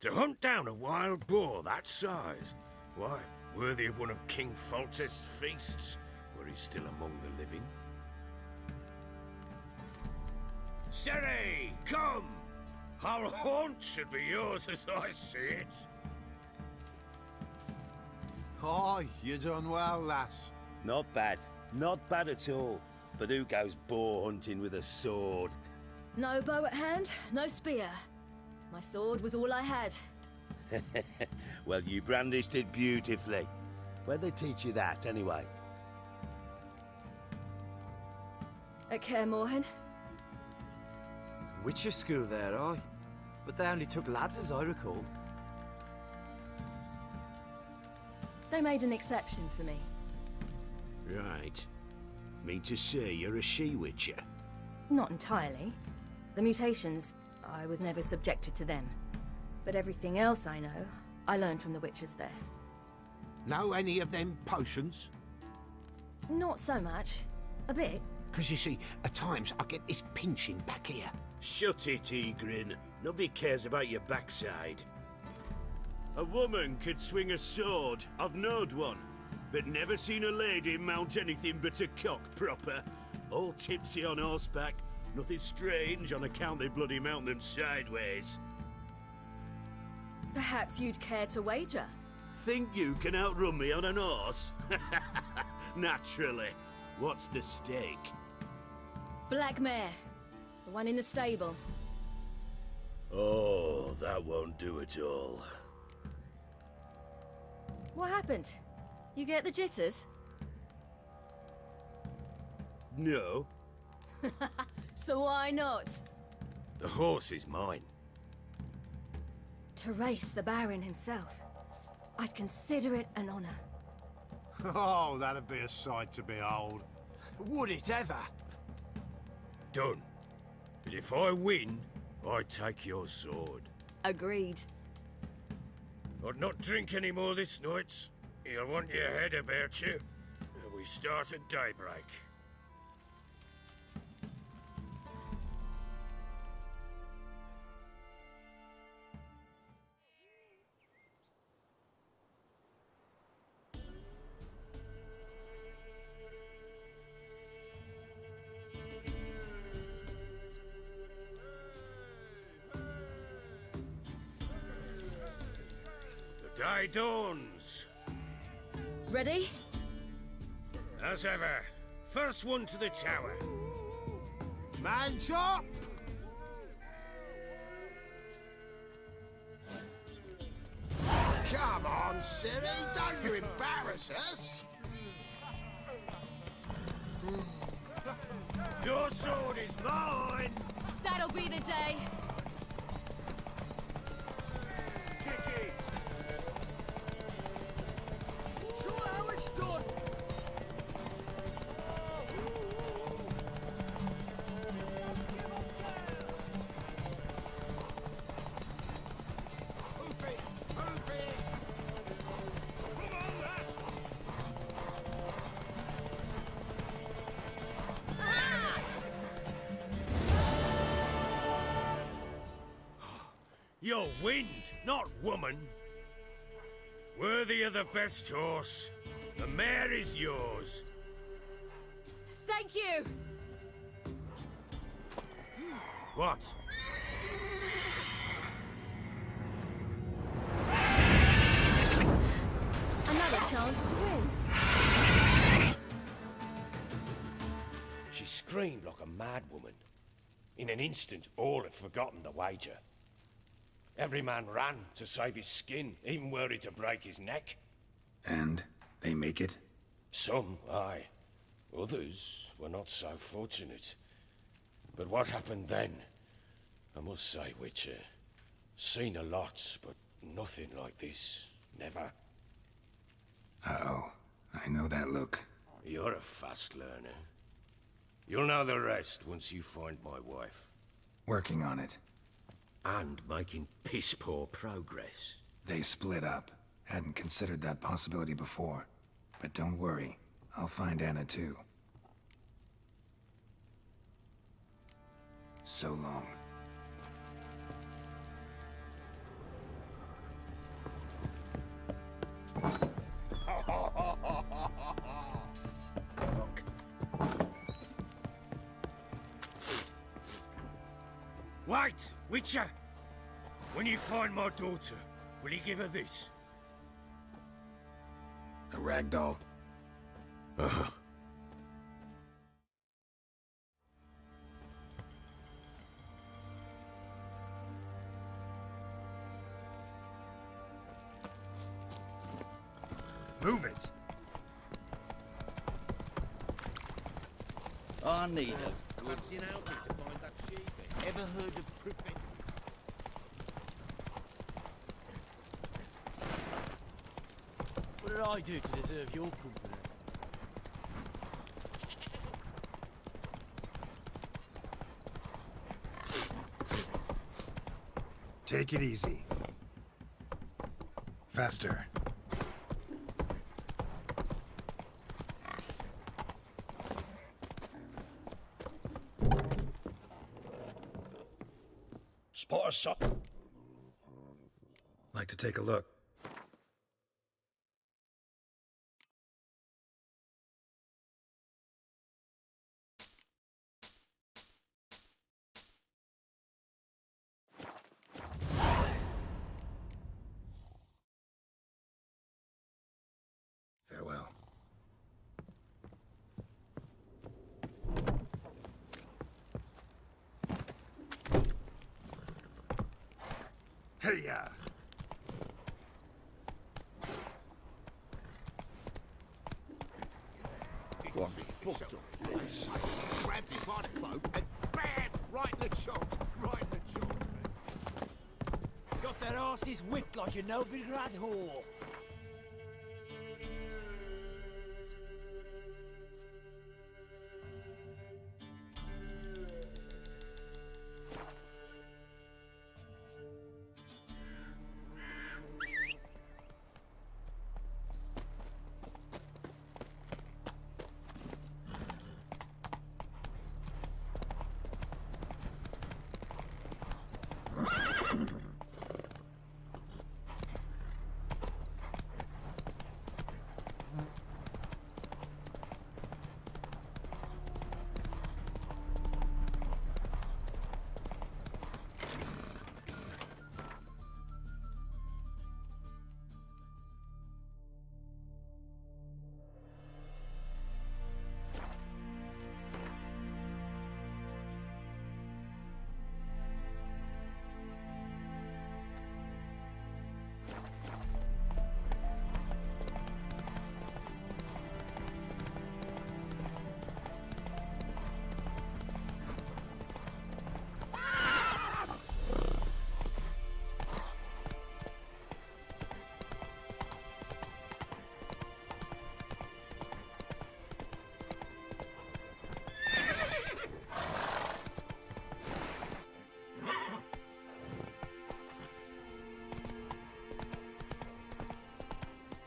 To hunt down a wild boar that size, why, worthy of one of King Foltest's feasts, were he still among the living. Ciri, come! Our haunt should be yours as I see it. Oh, you done well, lass. Not bad. Not bad at all. But who goes boar hunting with a sword? No bow at hand, no spear. My sword was all I had. Well, you brandished it beautifully. Where'd they teach you that, anyway? At Kaer Morhen. Witcher school there, aye. But they only took lads, as I recall. They made an exception for me. Right. Mean to say you're a she-witcher? Not entirely. The mutations, I was never subjected to them. But everything else I know, I learned from the witches there. Know any of them potions? Not so much. A bit. Because you see, at times I get this pinching back here. Shut it, Egrin. Nobody cares about your backside. A woman could swing a sword. I've knowed one. But never seen a lady mount anything but a cock proper. All tipsy on horseback. Nothing strange on account they bloody mount them sideways. Perhaps you'd care to wager? Think you can outrun me on an horse? Naturally. What's the stake? Black mare. The one in the stable. Oh, that won't do it all. What happened? You get the jitters? No. So why not? The horse is mine. To race the Baron himself. I'd consider it an honor. Oh, that'd be a sight to behold. Would it ever? Done. But if I win, I take your sword. Agreed. I'd not drink any more this night. You'll want your head about you. We start at daybreak. The day dawns. Ready? As ever, first one to the tower. Man chop! Come on, Ciri, don't you embarrass us! Your sword is mine! That'll be the day. Kick it! Show how it's done! Move it! Move it! Come on, lass! You're wind, not woman. Worthy of the best horse. The mare is yours. Thank you! What? Another chance to win. She screamed like a mad woman. In an instant, all had forgotten the wager. Every man ran to save his skin, even were he to break his neck. And they make it? Some, aye. Others were not so fortunate. But what happened then? I must say, Witcher, seen a lot, but nothing like this. Never. Uh-oh. I know that look. You're a fast learner. You'll know the rest once you find my wife. Working on it. And making piss-poor progress. They split up. Hadn't considered that possibility before. But don't worry. I'll find Anna too. So long. Wait, Witcher! When you find my daughter, will you give her this? A ragdoll? Uh-huh. Move it! I need a good... Fancy an outing to find that sheep. Ever heard of Privet? What did I do to deserve your company? Take it easy. Faster. Spot a shot. Like to take a look. Farewell. Hey-ya! One fucked up face. Grabbed him by the cloak and bam! Right in the chops. Right in the chops. Got their asses whipped like a Novigrad whore.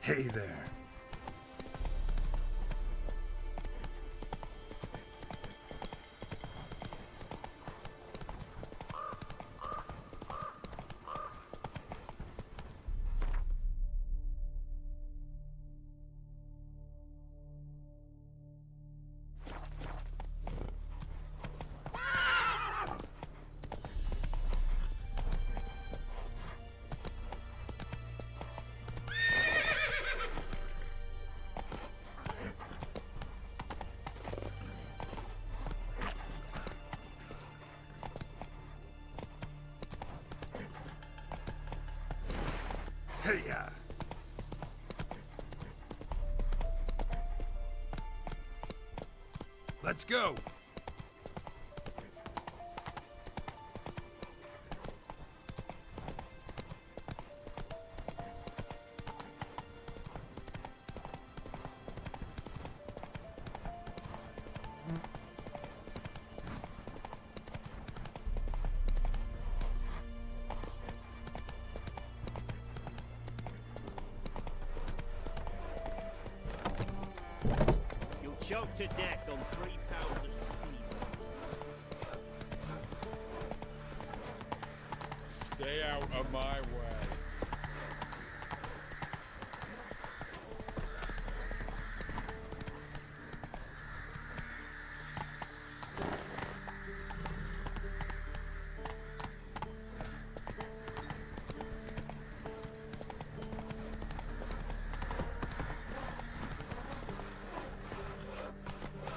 Hey there. Hey-ya! Let's go. You'll choke to death on 3 pounds of steam. Stay out of my way.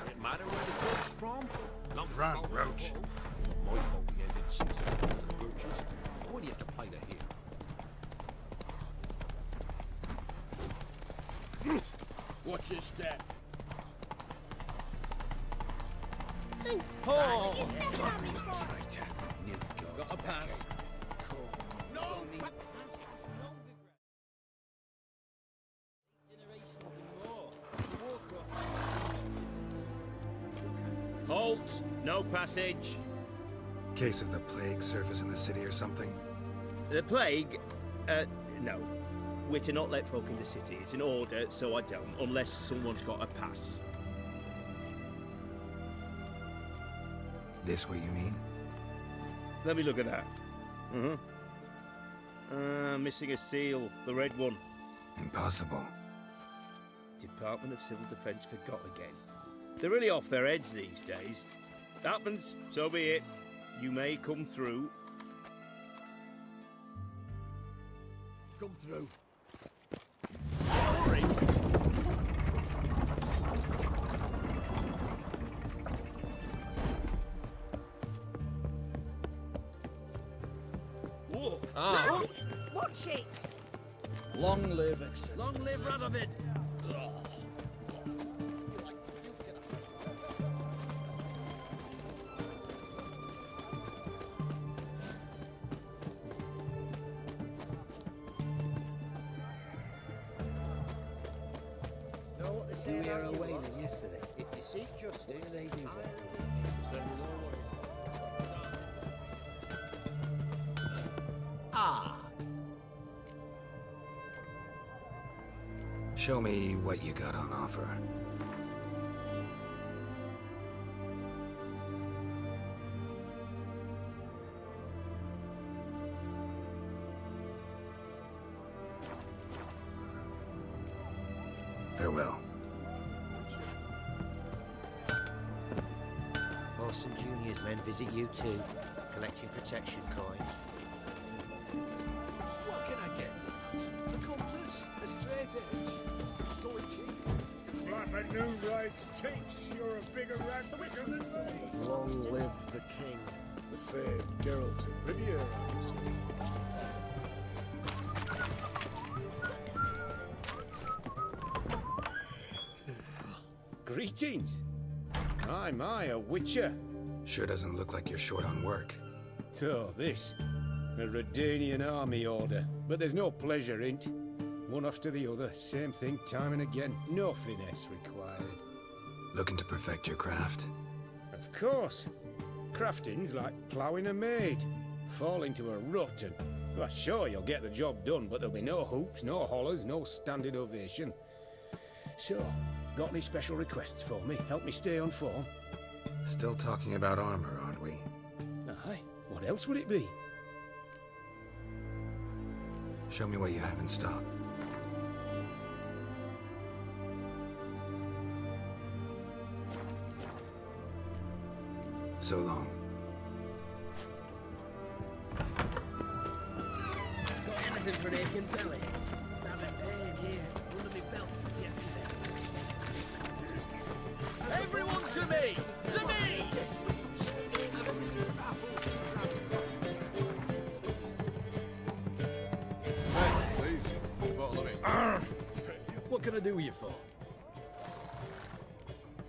It matter where the cook's from? Not Run, Roach. My fault we ended 600 for the butchers. Why do you have to play that here? Watch your step. Oh! You step on me, boy. Got a pass. Halt! No passage. Case of the plague surface in the city or something? The plague? No. We're to not let folk in the city. It's an order, so I don't, unless someone's got a pass. This what you mean? Let me look at that. Missing a seal, the red one. Impossible. Department of Civil Defence forgot again. They're really off their heads these days. Happens, so be it. You may come through. Come through. Hurry! Whoa! Watch it! Long live Radovid! We were away than yesterday. If you seek justice, what do they do? Show me what you got on offer. Farewell. Orson Jr.'s men visit you too, collecting protection coins. What can I get? A compass? A straight edge? Going cheap? Flap a new rice cheeks. You're a bigger rat quicker than me. Long live the king, the famed Geralt of Riviera. Greetings. My, a witcher. Sure doesn't look like you're short on work. So, this. A Redanian army order. But there's no pleasure in't. One after the other, same thing time and again. No finesse required. Looking to perfect your craft? Of course. Crafting's like ploughing a maid. Fall into a rut and... Well, sure, you'll get the job done, but there'll be no hoops, no hollers, no standing ovation. So, got any special requests for me? Help me stay on form? Still talking about armor, aren't we? Aye. What else would it be? Show me what you have in stock. So long. Got anything for an aching belly? Stand at pain here, under my belt since yesterday. Everyone to me! To me! Please, bottle of it. What can I do you for?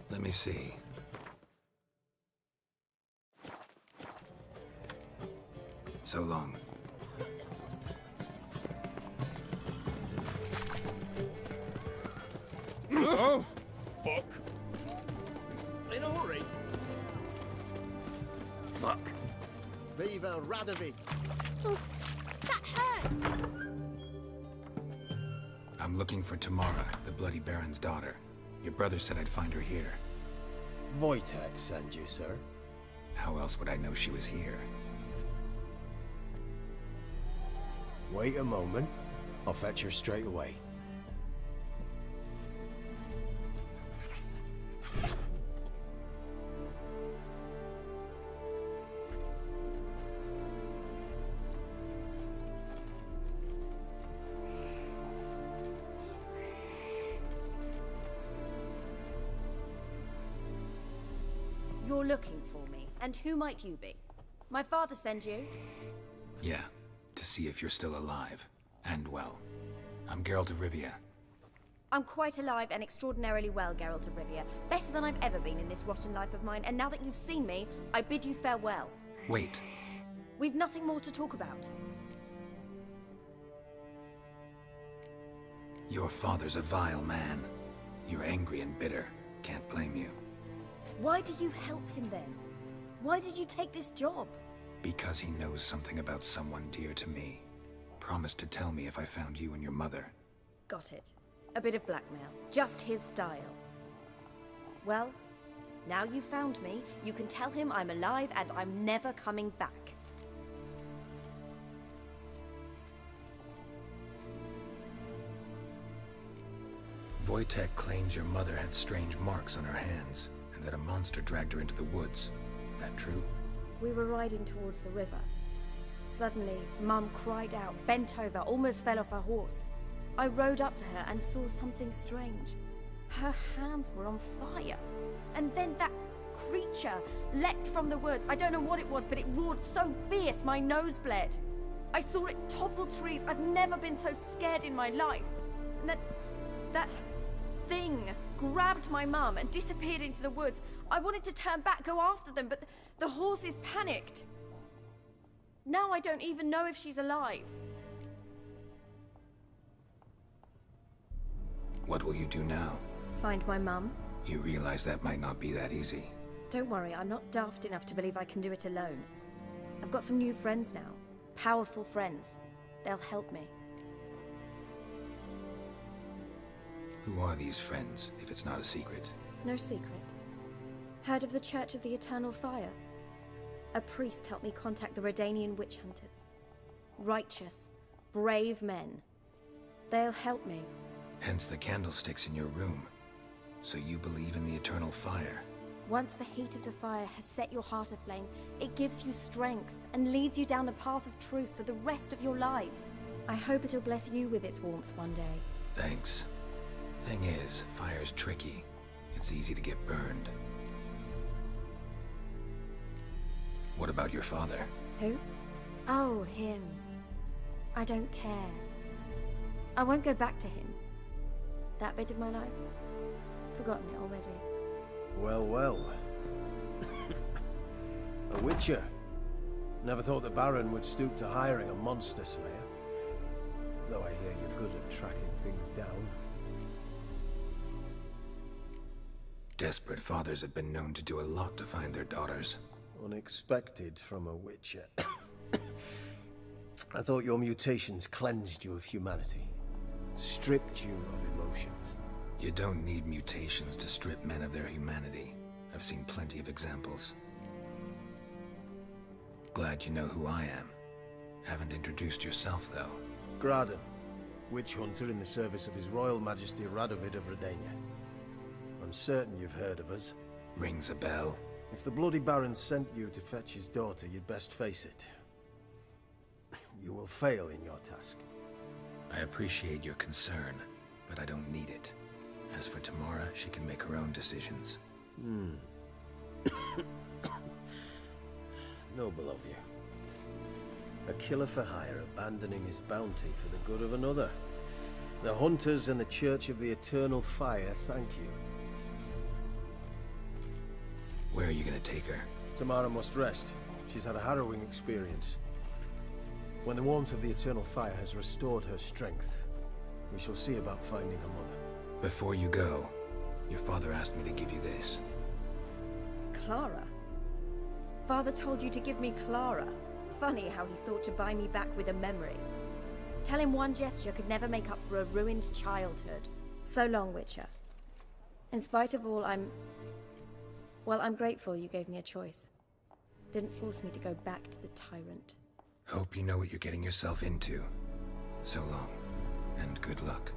Let me see. So long. Oh, fuck. In a hurry? Fuck. Viva Radovid! Oh, that hurts. I'm looking for Tamara, the Bloody Baron's daughter. Your brother said I'd find her here. Wojtek sent you, sir. How else would I know she was here? Wait a moment. I'll fetch her straight away. You're looking for me, and who might you be? My father sent you? Yeah, to see if you're still alive. And well. I'm Geralt of Rivia. I'm quite alive and extraordinarily well, Geralt of Rivia. Better than I've ever been in this rotten life of mine, and now that you've seen me, I bid you farewell. Wait. We've nothing more to talk about. Your father's a vile man. You're angry and bitter. Can't blame you. Why do you help him then? Why did you take this job? Because he knows something about someone dear to me. Promised to tell me if I found you and your mother. Got it. A bit of blackmail. Just his style. Well, now you've found me, you can tell him I'm alive and I'm never coming back. Wojtek claims your mother had strange marks on her hands, and that a monster dragged her into the woods. That true? We were riding towards the river. Suddenly, Mum cried out, bent over, almost fell off her horse. I rode up to her and saw something strange. Her hands were on fire. And then that creature leapt from the woods. I don't know what it was, but it roared so fierce my nose bled. I saw it topple trees. I've never been so scared in my life. And that thing grabbed my mum and disappeared into the woods. I wanted to turn back, go after them, but the horses panicked. Now I don't even know if she's alive. What will you do now? Find my mum. You realize that might not be that easy. Don't worry, I'm not daft enough to believe I can do it alone. I've got some new friends now. Powerful friends. They'll help me. Who are these friends, if it's not a secret? No secret. Heard of the Church of the Eternal Fire? A priest helped me contact the Redanian witch hunters. Righteous, brave men. They'll help me. Hence the candlesticks in your room. So you believe in the eternal fire? Once the heat of the fire has set your heart aflame, it gives you strength and leads you down the path of truth for the rest of your life. I hope it'll bless you with its warmth one day. Thanks. Thing is, fire's tricky. It's easy to get burned. What about your father? Who? Oh, him. I don't care. I won't go back to him. That bit of my life? Forgotten it already. Well, well. A witcher. Never thought the Baron would stoop to hiring a monster slayer. Though I hear you're good at tracking things down. Desperate fathers have been known to do a lot to find their daughters. Unexpected from a witcher. I thought your mutations cleansed you of humanity. Stripped you of emotions. You don't need mutations to strip men of their humanity. I've seen plenty of examples. Glad you know who I am. Haven't introduced yourself, though. Graden, witch hunter in the service of His Royal Majesty Radovid of Redania. I'm certain you've heard of us. Rings a bell. If the Bloody Baron sent you to fetch his daughter, you'd best face it. You will fail in your task. I appreciate your concern, but I don't need it. As for Tamara, she can make her own decisions. Noble of you. A killer for hire abandoning his bounty for the good of another. The Hunters and the Church of the Eternal Fire thank you. Where are you gonna take her? Tamara must rest. She's had a harrowing experience. When the warmth of the eternal fire has restored her strength, we shall see about finding her mother. Before you go, your father asked me to give you this. Clara? Father told you to give me Clara. Funny how he thought to buy me back with a memory. Tell him one gesture could never make up for a ruined childhood. So long, Witcher. In spite of all, I'm grateful you gave me a choice. Didn't force me to go back to the tyrant. Hope you know what you're getting yourself into. So long, and good luck.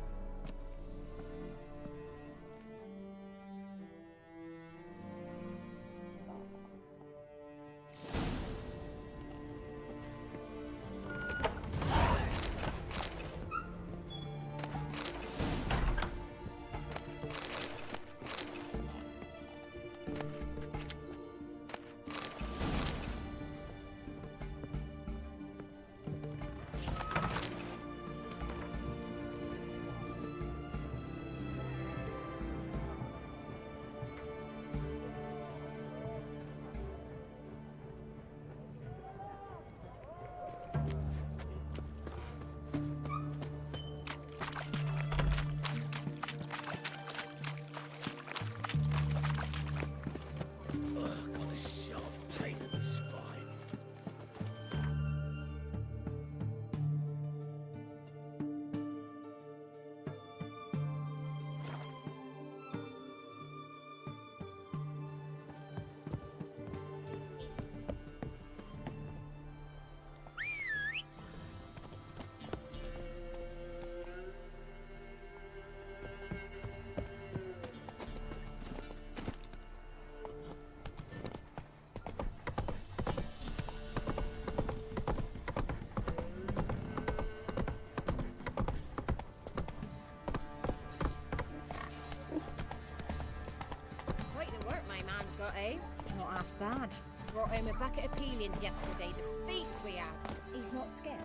Eh? Not half bad. Brought home a bucket of peelings yesterday, the feast we had. He's not scared.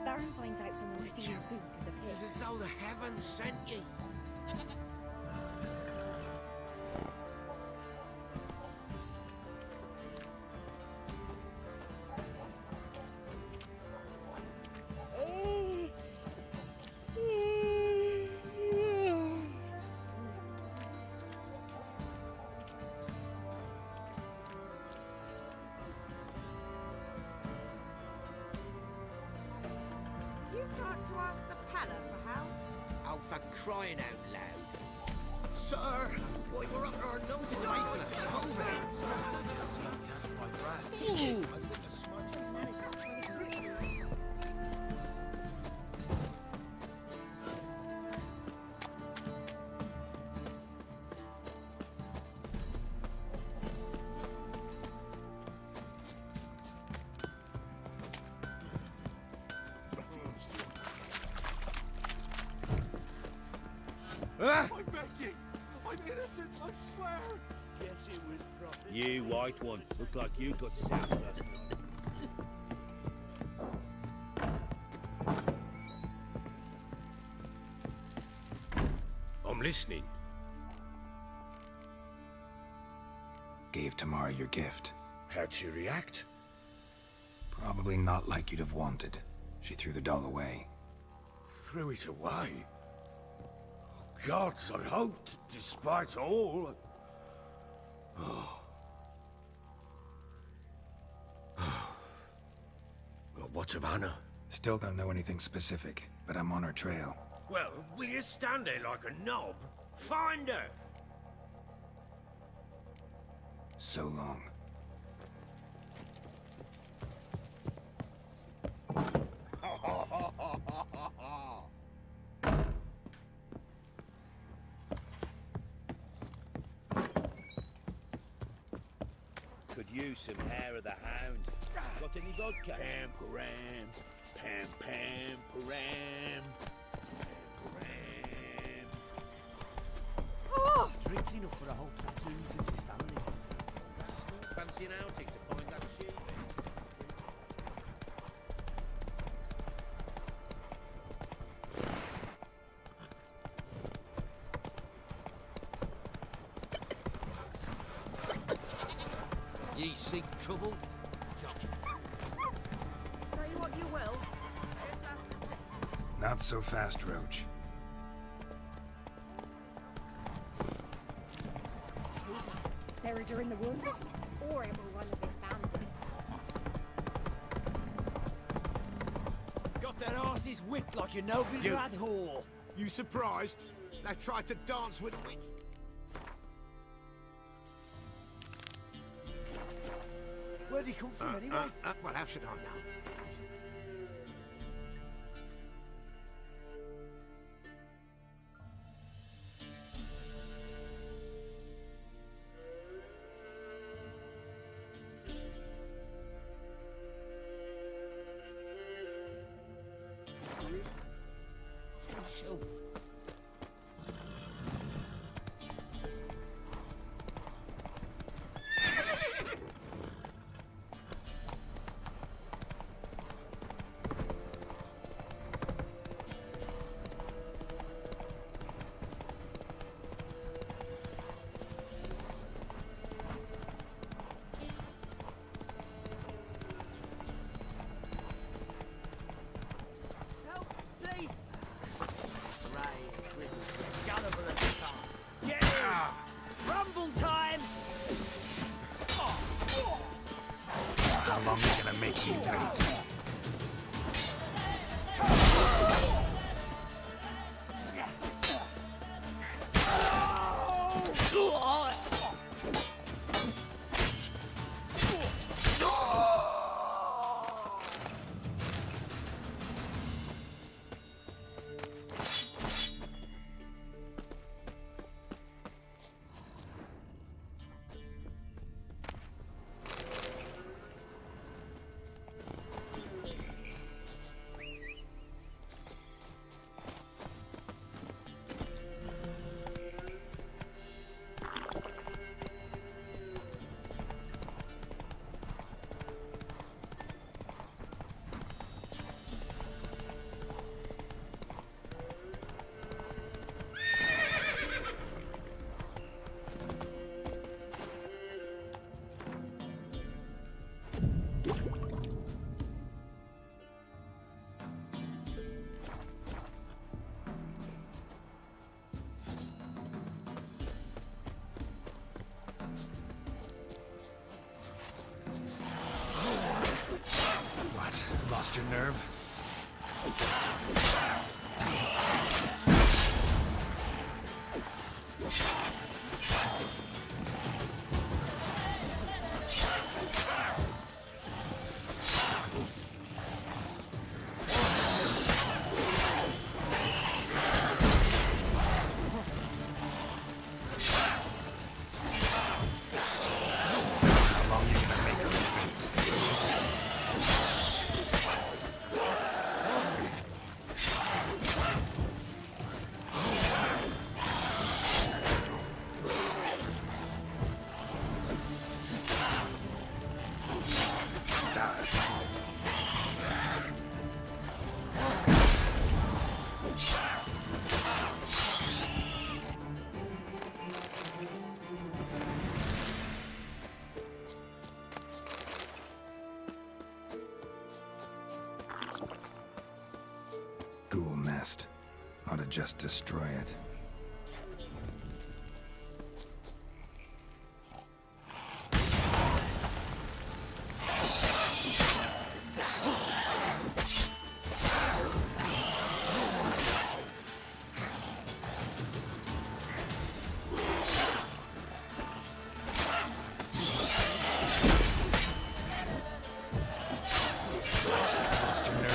Baron finds out someone's stealing food from the pit. It's as though the heavens sent you. To ask the Pella for help? Oh, for crying out loud. Sir, why we're up our noses rifles. Move it. I'm begging! I'm innocent, I swear! Guess it was proper. You, white one. Looked like you got sacked last night. I'm listening. Gave Tamara your gift. How'd she react? Probably not like you'd have wanted. She threw the doll away. Threw it away? Gods, I hoped, despite all. Oh. Well, what of Anna? Still don't know anything specific, but I'm on her trail. Well, will you stand there like a knob? Find her! So long. Could use some hair of the hound. Got any vodka? Pam, param, pam, pam, param, pam, Oh! Drinks enough for a whole platoon since his family. Fancy an outing to find that sheep? Ye seek trouble? Say what you will, Not so fast, Roach. Buried her in the woods? Or it will one of his bandits. Got their asses whipped like a Novigrad whore. You surprised? They tried to dance with a witch. Where'd he come from anyway? Well, how should I know? Shelf. Help, please! Get in! Rumble time! How long are you gonna make me wait? What? Lost your nerve? How long are you gonna make us wait? Ghoul nest. Ought to just destroy it. Lost your nerve.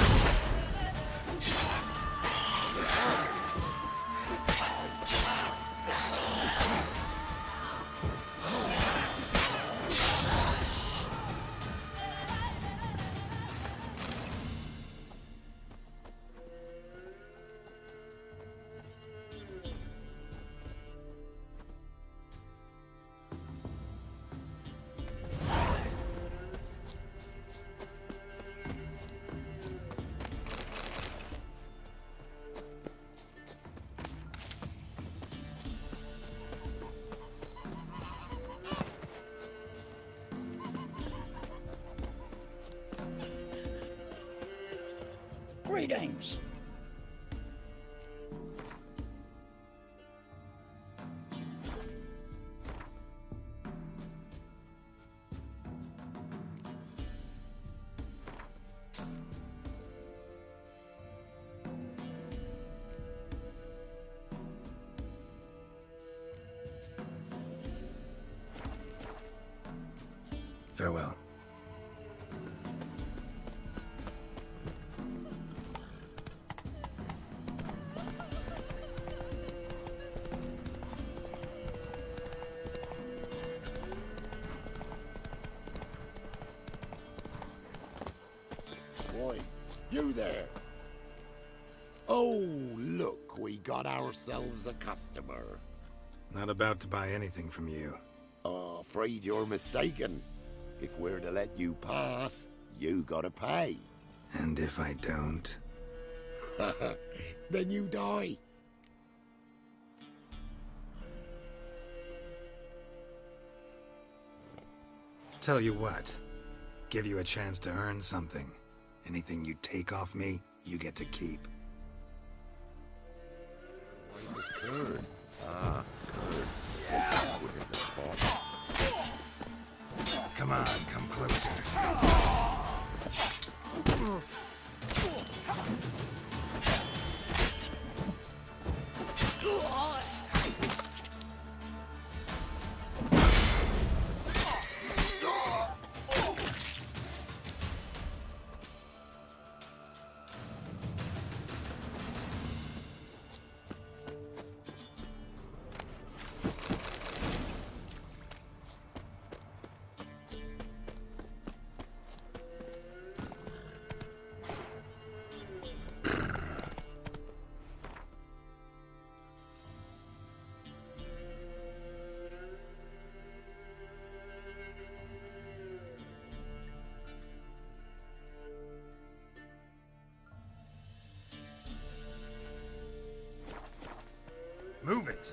Farewell. Boy, you there. Oh, look, we got ourselves a customer. Not about to buy anything from you. Afraid you're mistaken. If we're to let you pass, you gotta pay. And if I don't? Then you die. Tell you what. Give you a chance to earn something. Anything you take off me, you get to keep. Why this curd? Ah, curd. Put in the spot. Come on, come closer. Move it!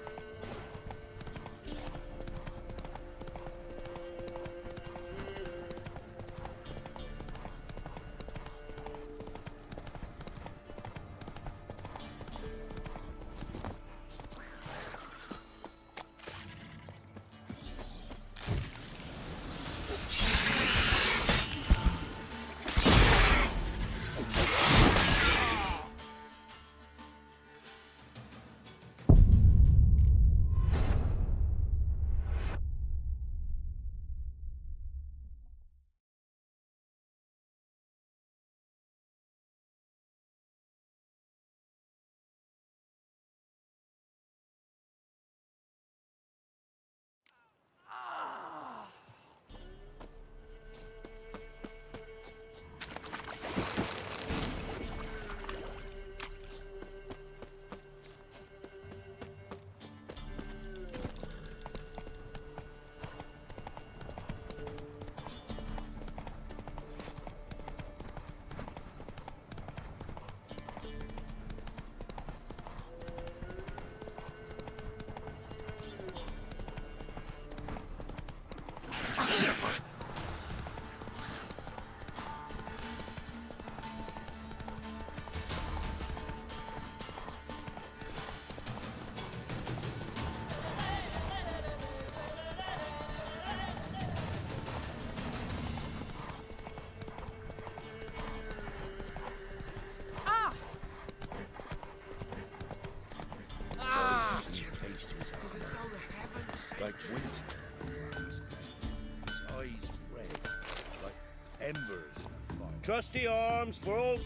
Like winter. His eyes red, like embers in a fire. Trusty arms for all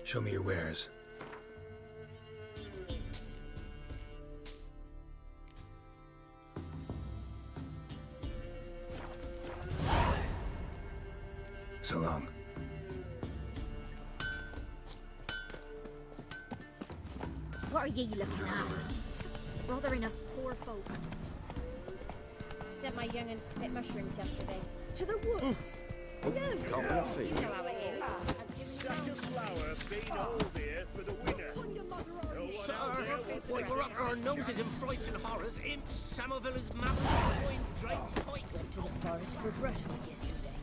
Show me your wares. So long. What are ye looking at? Bothering us poor folk. Sent my young'uns to pick mushrooms yesterday. To the woods? No. You know how it is. Sack of flour been all there for the winner. Sir, why we're up our noses in frights and horrors. Imps, Samovillers, Mammons, Coin, Drakes, Pikes. Went to the forest for brushwood yesterday.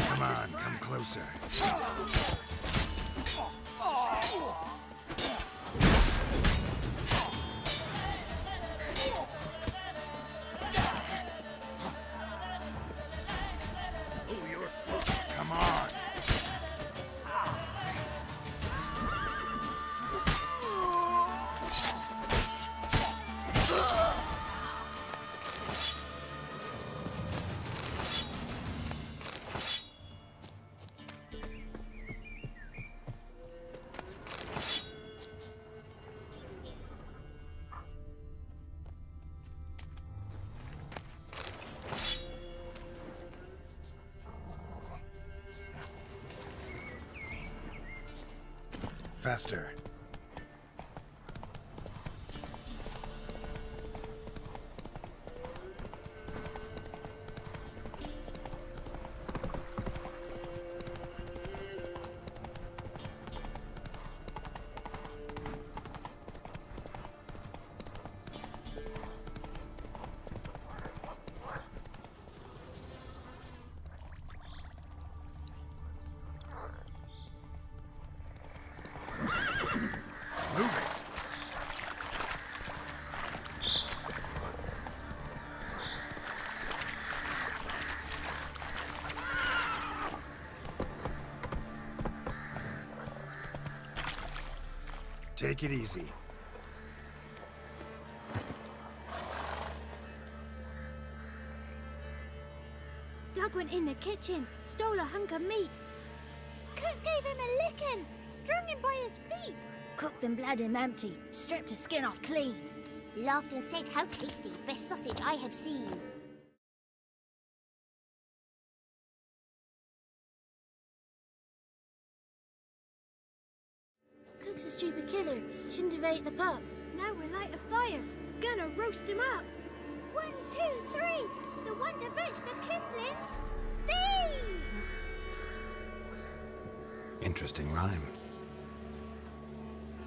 Come on, come closer. Come on. Faster. Move it. Take it easy. Doug went in the kitchen, stole a hunk of meat. Cook gave him a licking, strung him by his feet. Cooked and bled him empty, stripped his skin off clean. Laughed and said, "How tasty, best sausage I have seen." Cook's a stupid killer, shouldn't have ate the pup. Now we'll light a fire, gonna roast him up. 1, 2, 3, the one to fetch the kindlings. Thee! Interesting rhyme.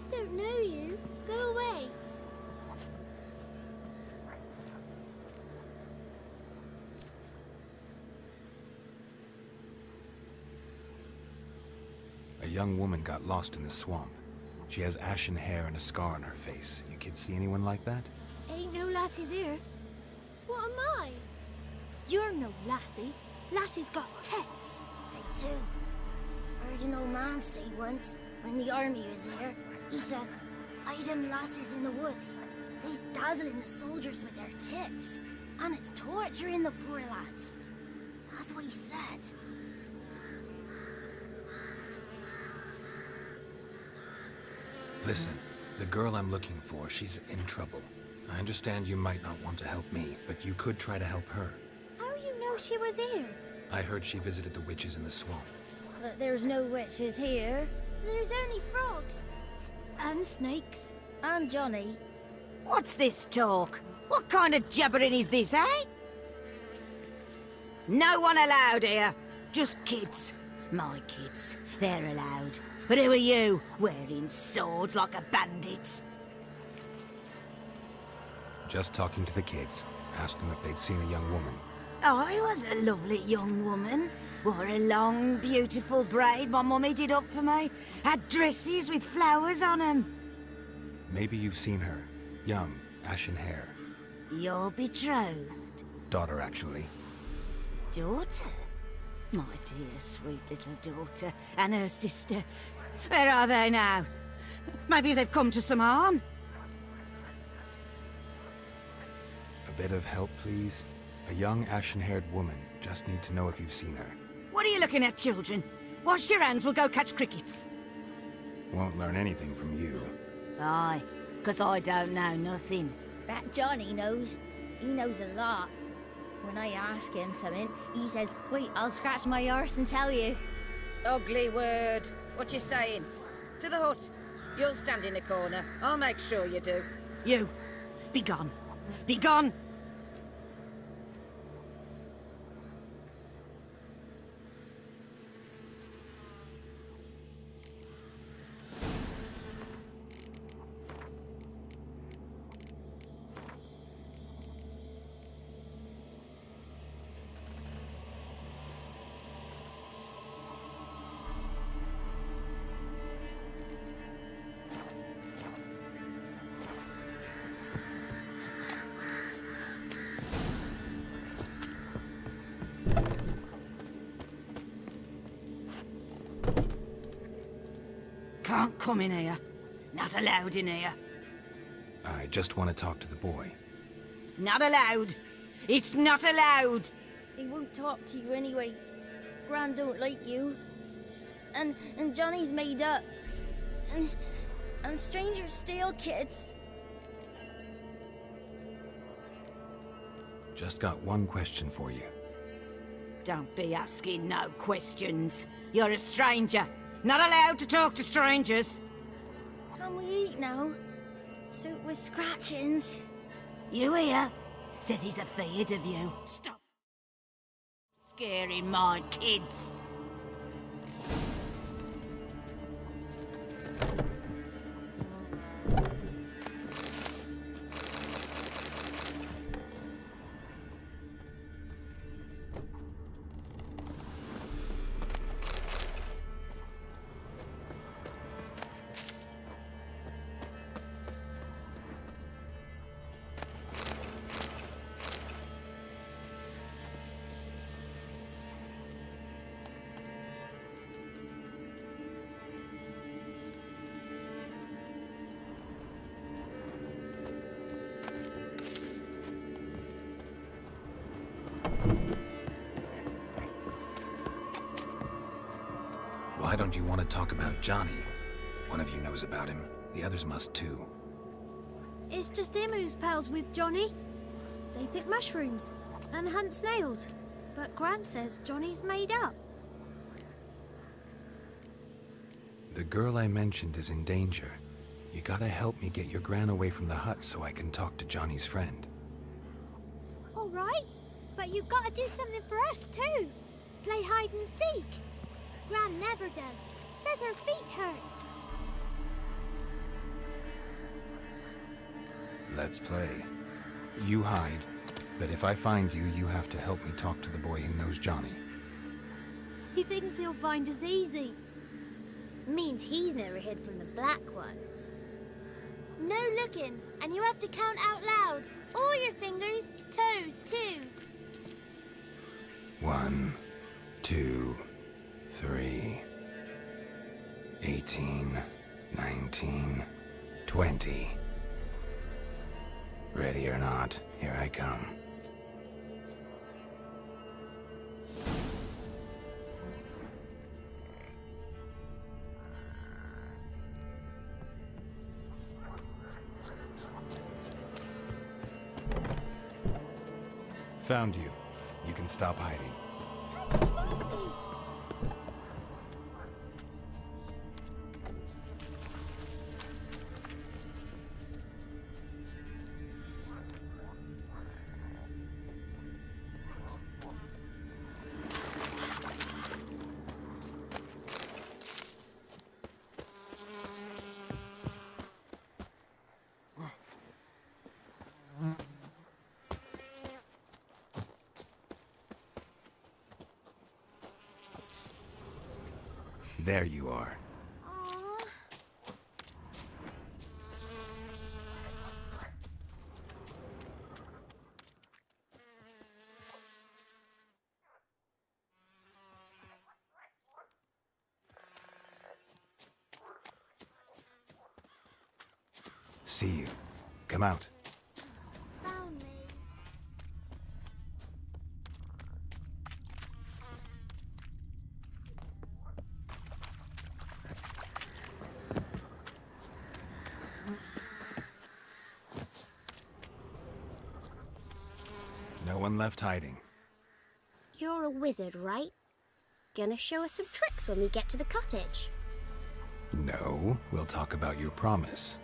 Don't know you. Go away. A young woman got lost in the swamp. She has ashen hair and a scar on her face. You kids see anyone like that? Ain't no lassies here. What am I? You're no lassie. Lassie's got tits. They do. Heard an old man say once, when the army was here, he says, "Hide them lasses in the woods. They's dazzling the soldiers with their tits. And it's torturing the poor lads." That's what he said. Listen, the girl I'm looking for, she's in trouble. I understand you might not want to help me, but you could try to help her. How you know she was here? I heard she visited the witches in the swamp. But there's no witches here. There's only frogs. And snakes. And Johnny. What's this talk? What kind of jabbering is this, eh? No one allowed here. Just kids. My kids. They're allowed. But who are you, wearing swords like a bandit? Just talking to the kids. Asked them if they'd seen a young woman. I was a lovely young woman. Wore a long, beautiful braid my mummy did up for me. Had dresses with flowers on them. Maybe you've seen her. Young, ashen hair. Your betrothed? Daughter, actually. Daughter? My dear, sweet little daughter. And her sister. Where are they now? Maybe they've come to some harm? A bit of help, please? A young, ashen-haired woman. Just need to know if you've seen her. What are you looking at, children? Wash your hands, we'll go catch crickets. Won't learn anything from you. Aye, 'cause I don't know nothing. That Johnny knows. He knows a lot. When I ask him something, he says, "Wait, I'll scratch my arse and tell you." Ugly word. What you saying? To the hut. You'll stand in the corner. I'll make sure you do. You, be gone. Be gone! can't come in here. Not allowed in here. I just want to talk to the boy. Not allowed. It's not allowed. He won't talk to you anyway. Gran don't like you. And Johnny's made up. And strangers steal kids. Just got one question for you. Don't be asking no questions. You're a stranger. Not allowed to talk to strangers. Can we eat now? Soup with scratchings. You hear? Says he's afeard of you. Stop scaring my kids. Why don't you want to talk about Johnny? One of you knows about him. The others must too. It's just him who's pals with Johnny. They pick mushrooms and hunt snails. But Gran says Johnny's made up. The girl I mentioned is in danger. You gotta help me get your gran away from the hut so I can talk to Johnny's friend. All right, but you've got to do something for us too. Play hide and seek. Gran never does. Says her feet hurt. Let's play. You hide, but if I find you, you have to help me talk to the boy who knows Johnny. He thinks he'll find us easy. Means he's never hid from the black ones. No looking, and you have to count out loud. All your fingers, toes too. 1, 2, 3, 18, 19, 20. Ready or not, here I come. Found you. You can stop hiding. There you are. See you. Come out. Found me. No one left hiding. You're a wizard, right? Gonna show us some tricks when we get to the cottage. No, we'll talk about your promise.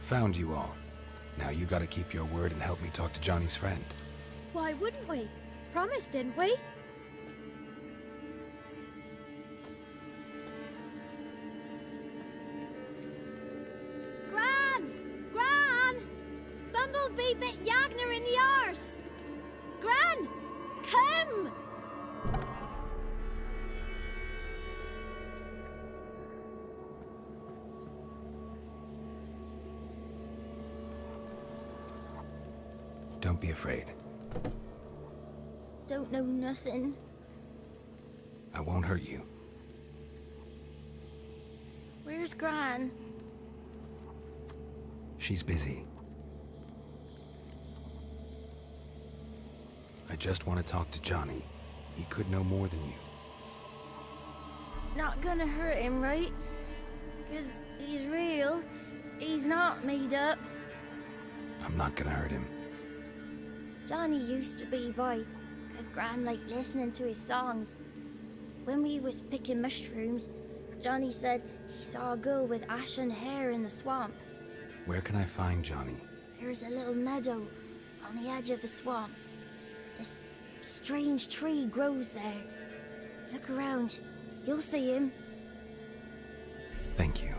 Found you all. Now you gotta keep your word and help me talk to Johnny's friend. Why wouldn't we? Promised, didn't we? Gran! Gran! Bumblebee bit Yagner in the arse! Gran! Come! Don't be afraid. Don't know nothing. I won't hurt you. Where's Gran? She's busy. I just want to talk to Johnny. He could know more than you. Not gonna hurt him, right? 'Cause he's real. He's not made up. I'm not gonna hurt him. Johnny used to be by, 'cause Gran liked listening to his songs. When we was picking mushrooms, Johnny said he saw a girl with ashen hair in the swamp. Where can I find Johnny? There's a little meadow on the edge of the swamp. This strange tree grows there. Look around. You'll see him. Thank you.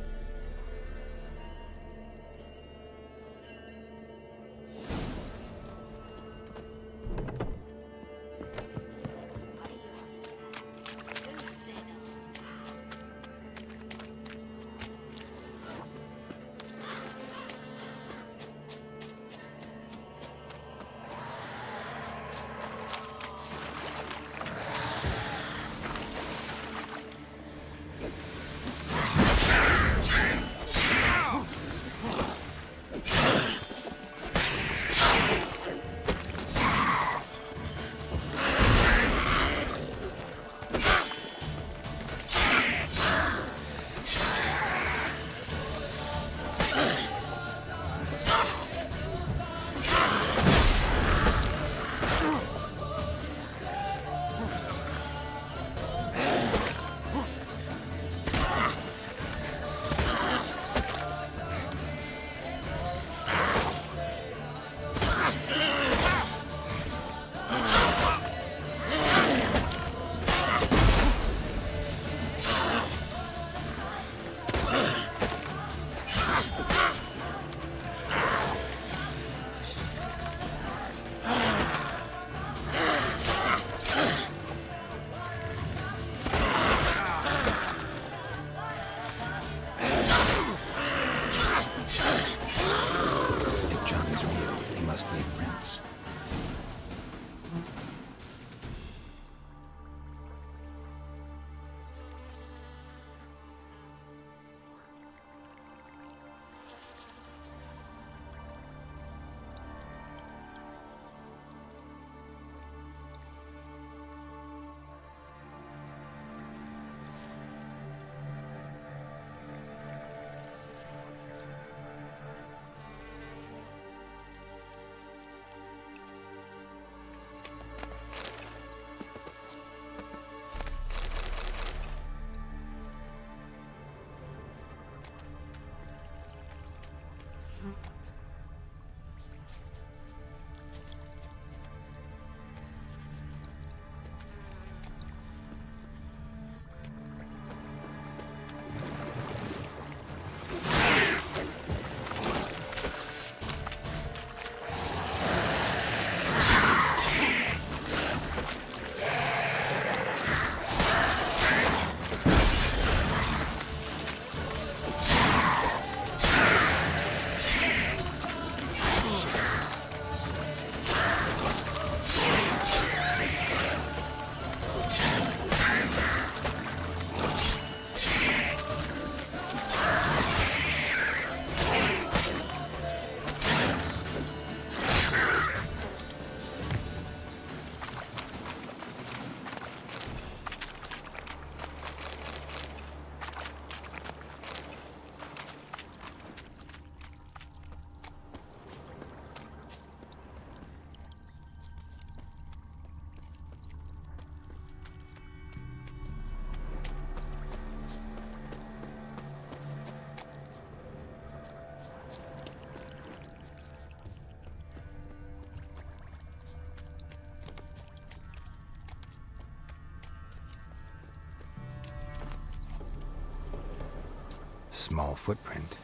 Small footprint.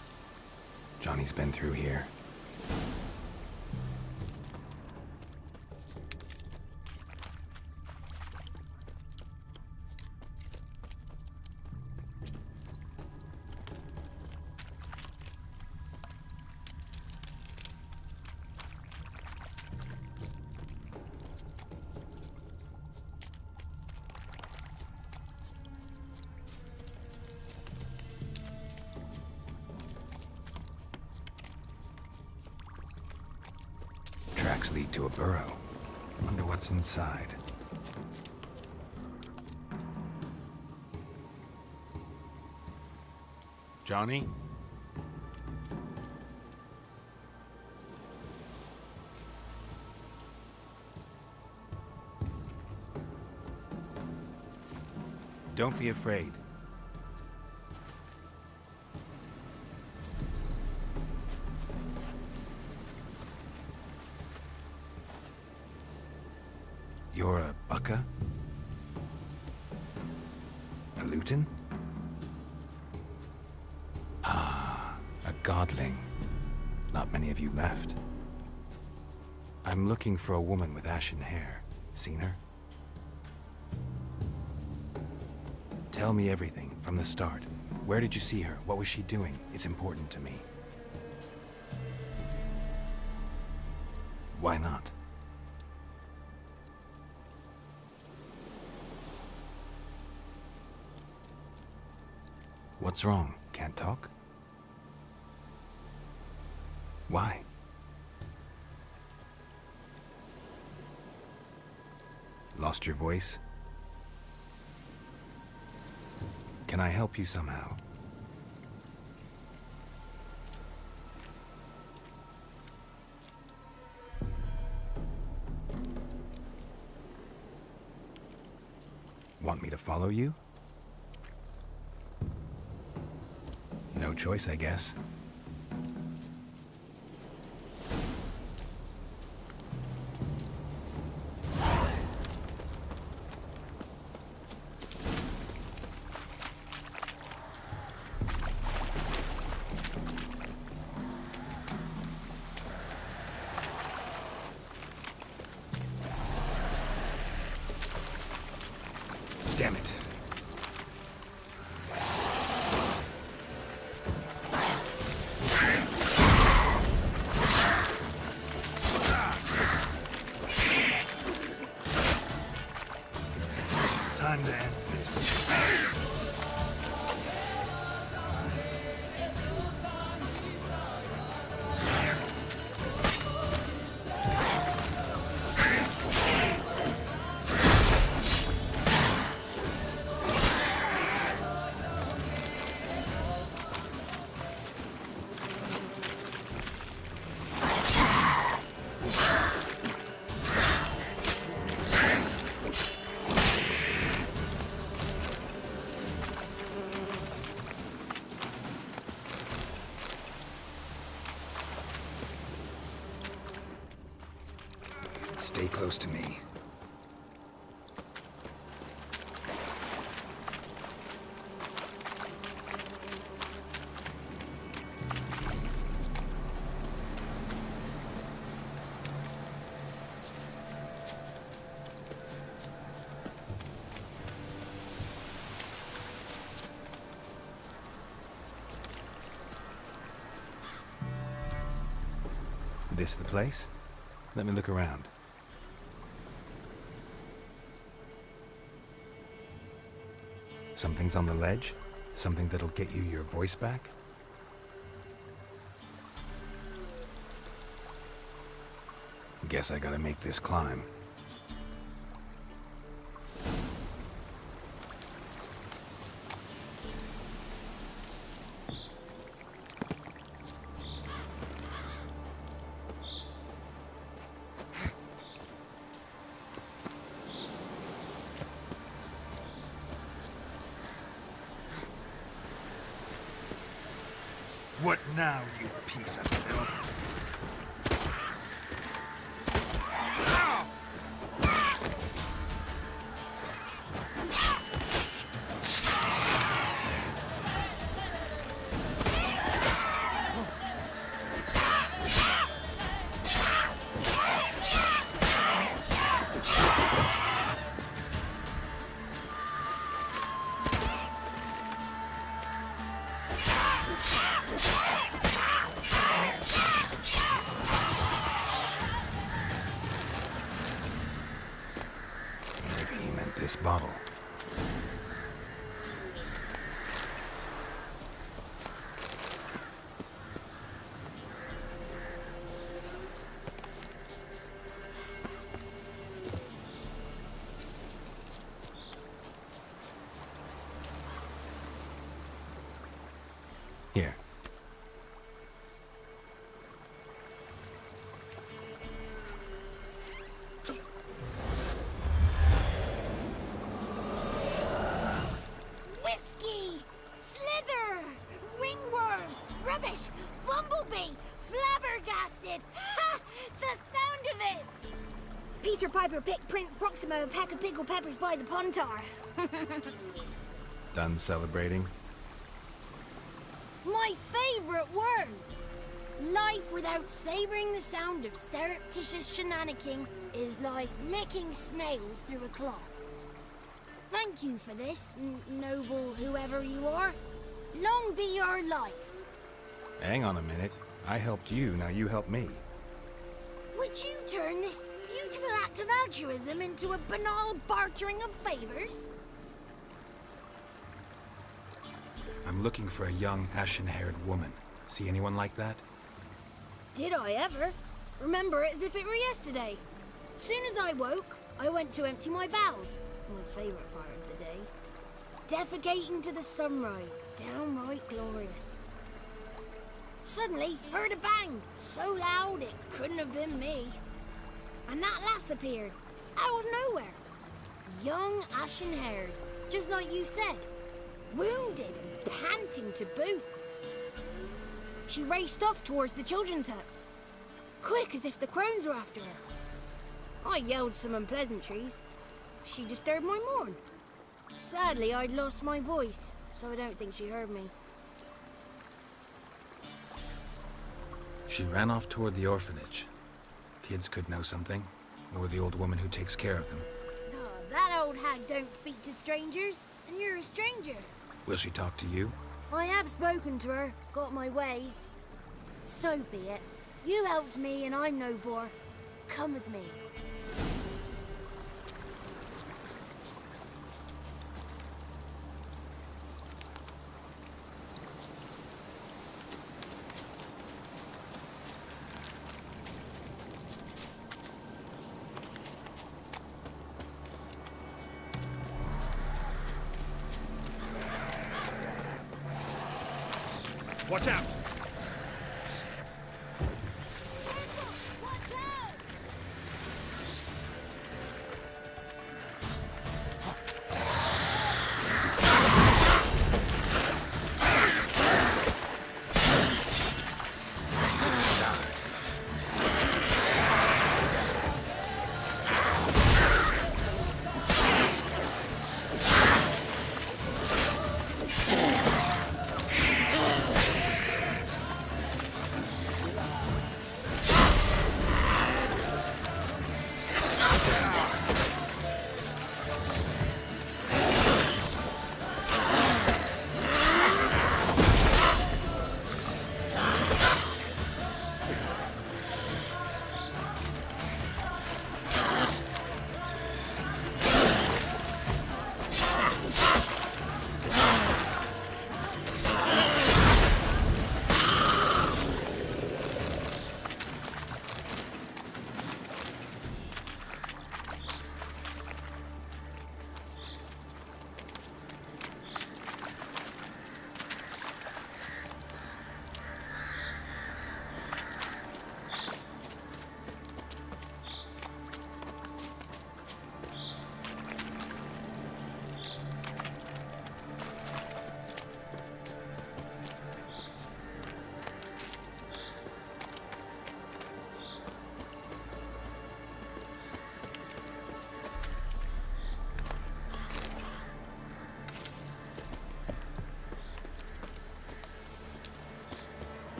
Johnny's been through here. tracks lead to a burrow. Wonder what's inside. Johnny? Don't be afraid. You're a Bucka? A Luton? Ah, a godling. Not many of you left. I'm looking for a woman with ashen hair. Seen her? Tell me everything, from the start. Where did you see her? What was she doing? It's important to me. Why not? What's wrong? Can't talk? Why? Lost your voice? Can I help you somehow? Want me to follow you? No choice, I guess. Damn it. Time to end this. Stay close to me. This the place? Let me look around. Something's on the ledge? Something that'll get you your voice back? Guess I gotta make this climb. What now, you piece of filth? Here. Whiskey! Slither! Ringworm! Rubbish! Bumblebee! Flabbergasted! Ha! The sound of it! Peter Piper picked Prince Proximo a pack of pickled peppers by the pontar. Done celebrating? My favourite words! Life without savouring the sound of surreptitious shenanigans is like licking snails through a cloth. Thank you for this, noble whoever you are. Long be your life. Hang on a minute. I helped you, now you help me. Would you turn this beautiful act of altruism into a banal bartering of favours? I'm looking for a young, ashen-haired woman. See anyone like that? Did I ever? Remember it as if it were yesterday. Soon as I woke, I went to empty my bowels. My favourite part of the day. Defecating to the sunrise. Downright glorious. Suddenly, heard a bang. So loud it couldn't have been me. And that lass appeared. Out of nowhere. Young, ashen-haired. Just like you said. Wounded and panting to boot. She raced off towards the children's hut. Quick as if the crones were after her. I yelled some unpleasantries. She disturbed my morn. Sadly, I'd lost my voice, so I don't think she heard me. She ran off toward the orphanage. Kids could know something, or the old woman who takes care of them. Oh, that old hag don't speak to strangers, and you're a stranger. Will she talk to you? I have spoken to her, got my ways. So be it. You helped me, and I'm no bore. Come with me. Watch out! Watch out!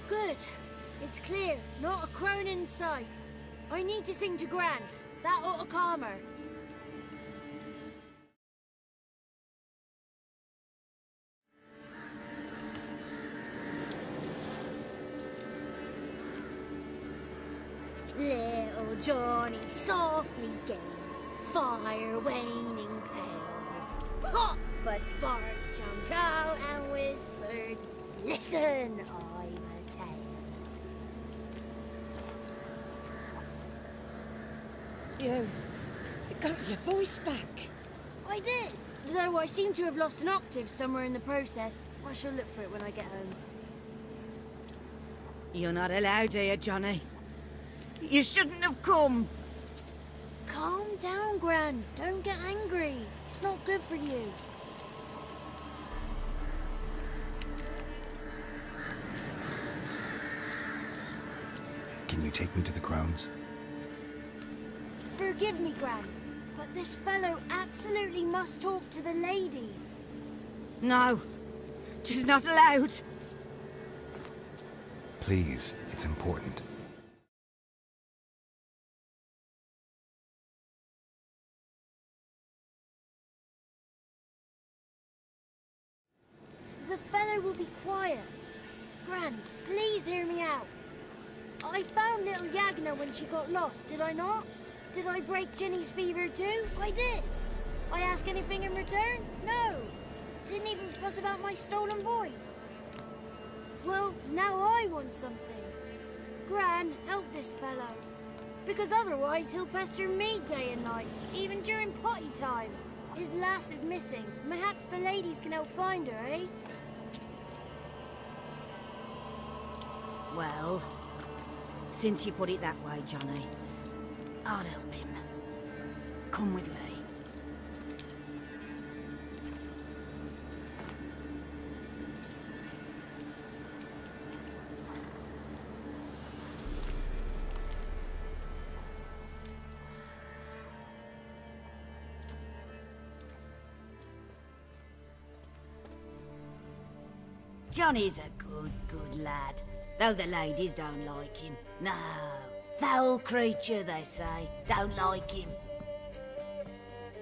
Good. It's clear. Not a crone in sight. I need to sing to Gran. That ought to calm her. Little Johnny softly gazed, fire waning pale. Pop! A spark jumped out and whispered, "Listen, I'm a tale." You got your voice back. I did, though I seem to have lost an octave somewhere in the process. I shall look for it when I get home. You're not allowed here, Johnny. You shouldn't have come. Calm down, Gran. Don't get angry. It's not good for you. Can you take me to the Crones? Forgive me, Gran, but this fellow absolutely must talk to the ladies. No, she's not allowed. Please, it's important. The fellow will be quiet. Gran, please hear me out. I found little Yagna when she got lost, did I not? Did I break Jenny's fever too? I did. I ask anything in return? No. Didn't even fuss about my stolen boys. Well, now I want something. Gran, help this fellow. Because otherwise he'll pester me day and night, even during potty time. His lass is missing. Perhaps the ladies can help find her, eh? Well, since you put it that way, Johnny, I'll help him. Come with me. Johnny's a good lad. Though the ladies don't like him. No. Foul creature, they say. Don't like him.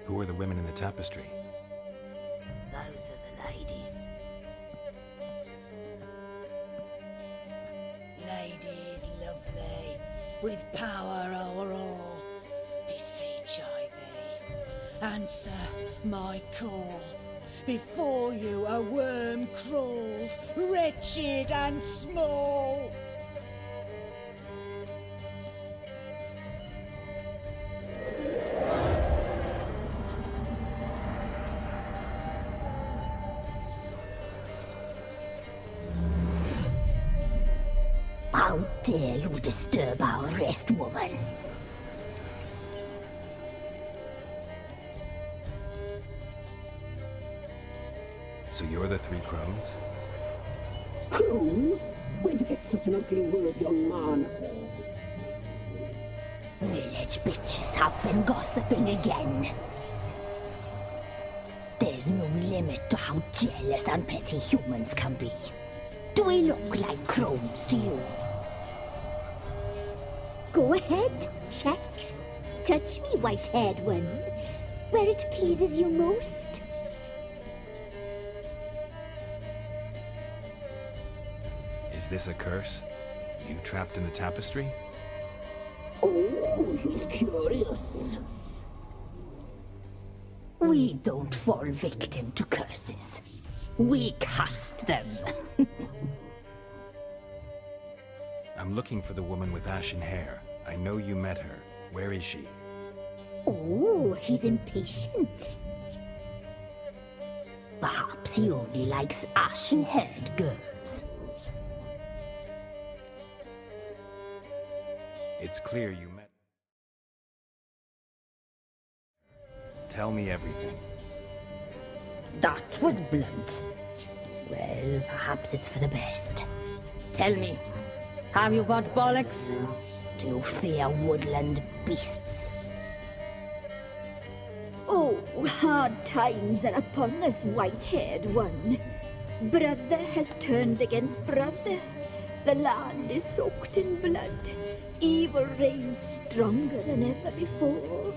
Who are the women in the tapestry? Those are the ladies. Ladies lovely, with power o'er all. Beseech I thee, answer my call. Before you a worm crawls, wretched and small. How dare you disturb our rest, woman? So you're the three crones? Crones? Where'd you get such an ugly word, young man? Village bitches have been gossiping again. There's no limit to how jealous and petty humans can be. Do we look like crones to you? Go ahead, check. Touch me, white-haired one, where it pleases you most. Is this a curse? You trapped in the tapestry? Oh, he's curious. We don't fall victim to curses. We cast them. I'm looking for the woman with ashen hair. I know you met her. Where is she? Oh, he's impatient. Perhaps he only likes ashen-haired girls. It's clear you met. Tell me everything. That was blunt. Well, perhaps it's for the best. Tell me, have you got bollocks? Do you fear woodland beasts? Oh, hard times are upon us, white-haired one. Brother has turned against brother. The land is soaked in blood. Evil reigns stronger than ever before.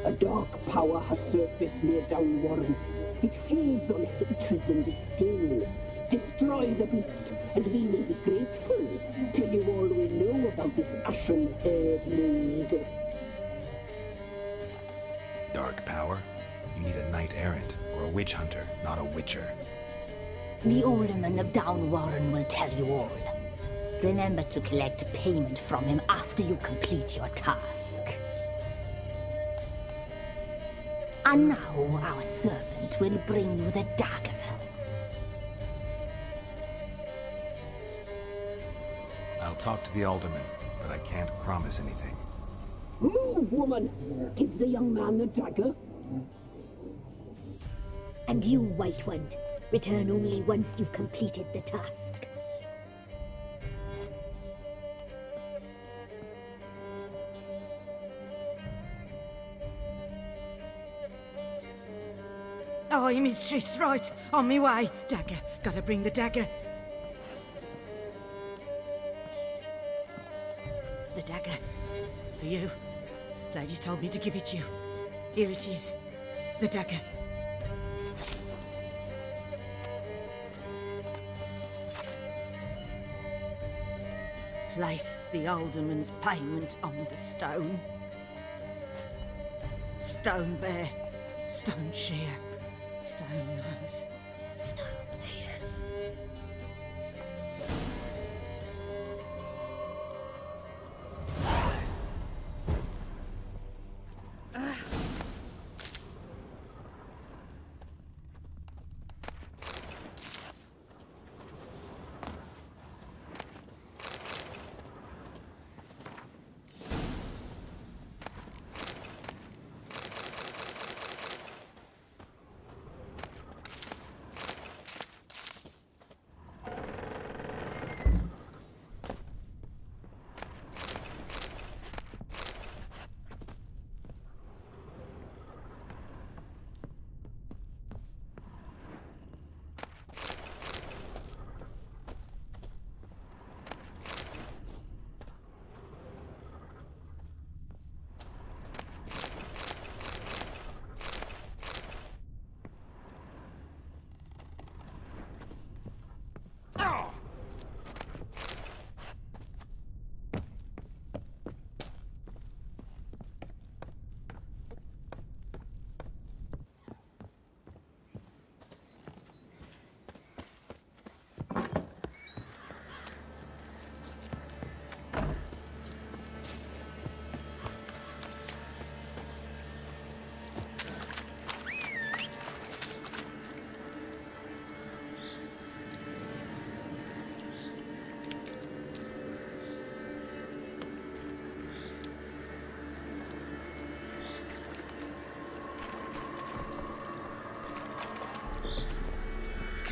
A dark power has surfaced near Downwarren. It feeds on hatred and disdain. Destroy the beast, and we will be grateful. Tell you all we know about this ashen-haired maid. Dark power? You need a knight-errant, or a witch hunter, not a witcher. The alderman of Downwarren will tell you all. Remember to collect payment from him after you complete your task. And now our servant will bring you the dagger. I'll talk to the alderman, but I can't promise anything. Move, woman! Give the young man the dagger. And you, White One, return only once you've completed the task. Aye, mistress, right. On me way. Dagger. Gotta bring the dagger. The dagger. For you. Ladies told me to give it you. Here it is. The dagger. Place the alderman's payment on the stone. Stone bear. Stone shear. Stone nose. Stone ears.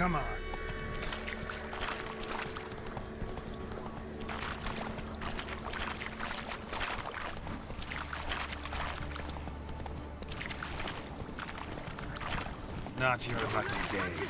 Come on. Not your lucky day.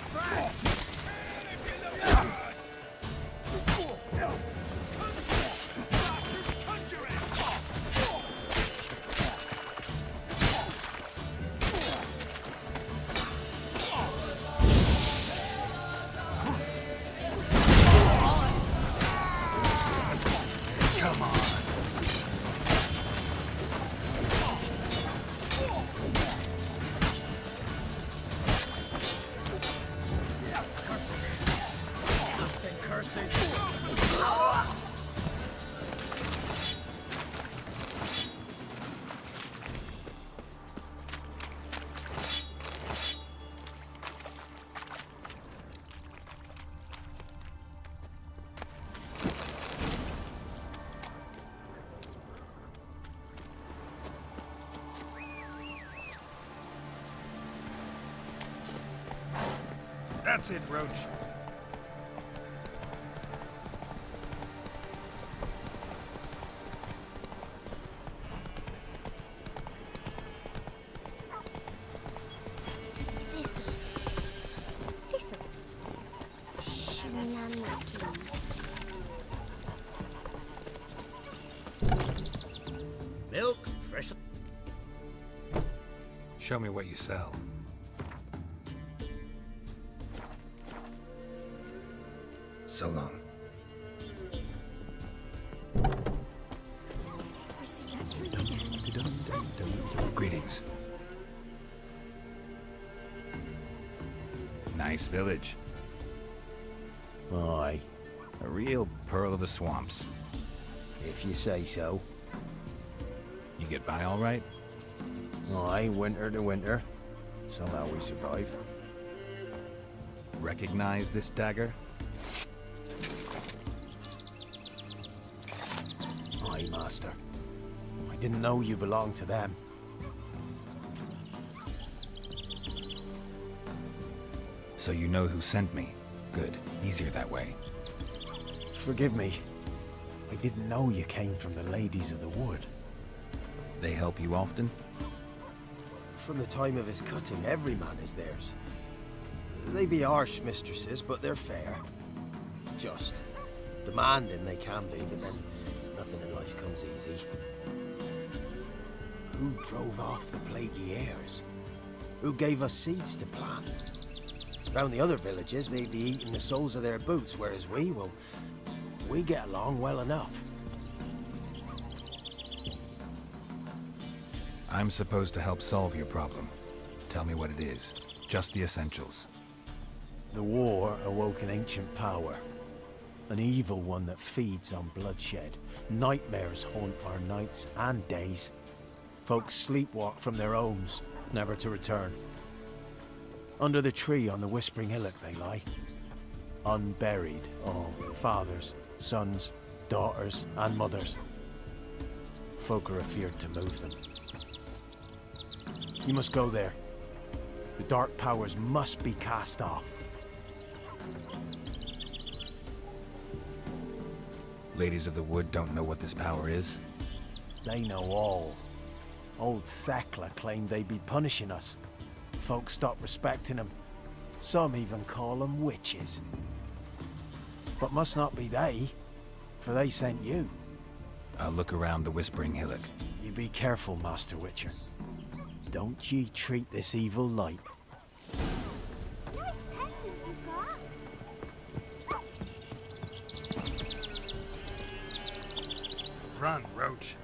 That's it, Roach. Milk, fresh. Show me what you sell. So long. Greetings. Nice village. Aye. A real pearl of the swamps. If you say so. You get by all right? Aye, winter to winter. Somehow we survive. Recognize this dagger? Aye, Master. I didn't know you belonged to them. So you know who sent me? Good. Easier that way. Forgive me. I didn't know you came from the Ladies of the Wood. They help you often? From the time of his cutting, every man is theirs. They be harsh mistresses, but they're fair. Just. Demanding they can be, but then nothing in life comes easy. Who drove off the plaguey heirs? Who gave us seeds to plant? Round the other villages, they'd be eating the soles of their boots, whereas we get along well enough. I'm supposed to help solve your problem. Tell me what it is. Just the essentials. The war awoke an ancient power. An evil one that feeds on bloodshed. Nightmares haunt our nights and days. Folks sleepwalk from their homes, never to return. Under the tree on the Whispering Hillock they lie. Unburied, all. Fathers, sons, daughters, and mothers. Folk are afeard to move them. You must go there. The dark powers must be cast off. Ladies of the Wood don't know what this power is? They know all. Old Thekla claimed they'd be punishing us. Folk stopped respecting them. Some even call them witches. But must not be they, for they sent you. I'll look around the Whispering Hillock. You be careful, Master Witcher. Don't ye treat this evil light. Run, Roach.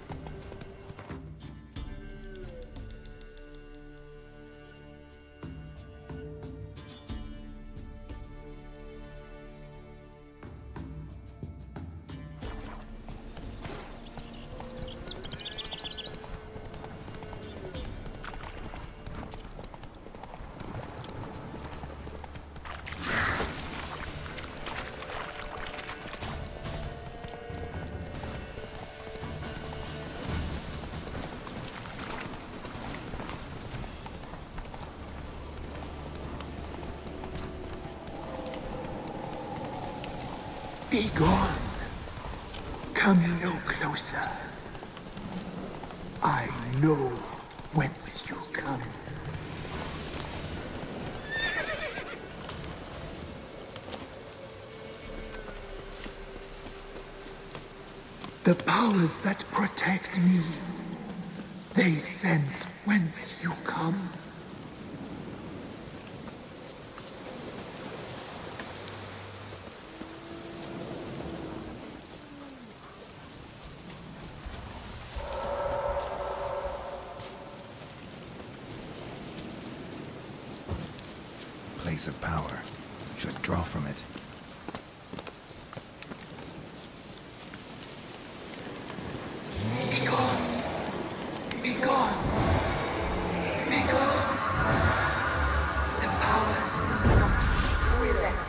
Be gone. Come no closer. I know whence you come. The powers that protect me, they sense whence you come. Place of power. Should draw from it. Be gone. Be gone. Be gone. The powers will not relent.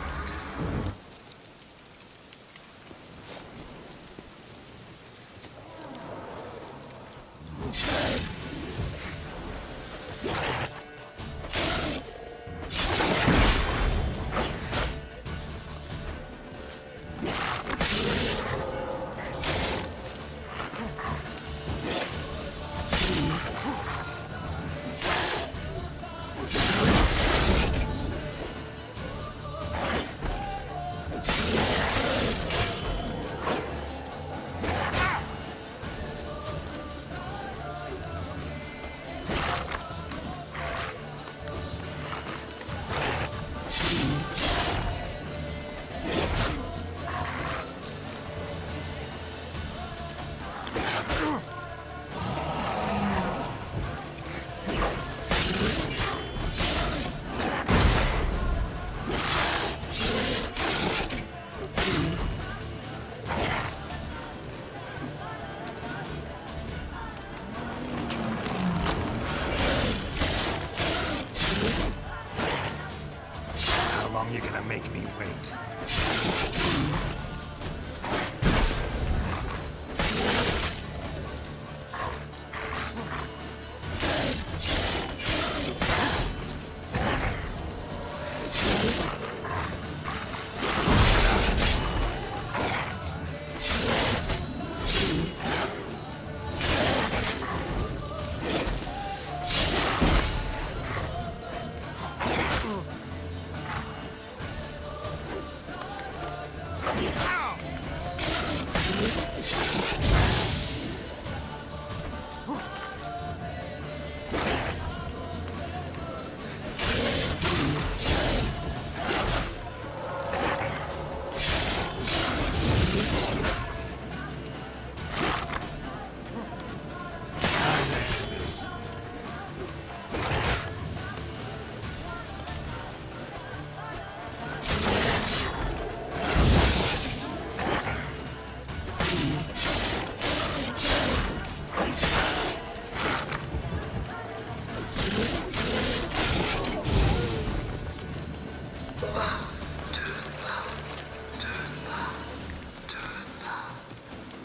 make me wait.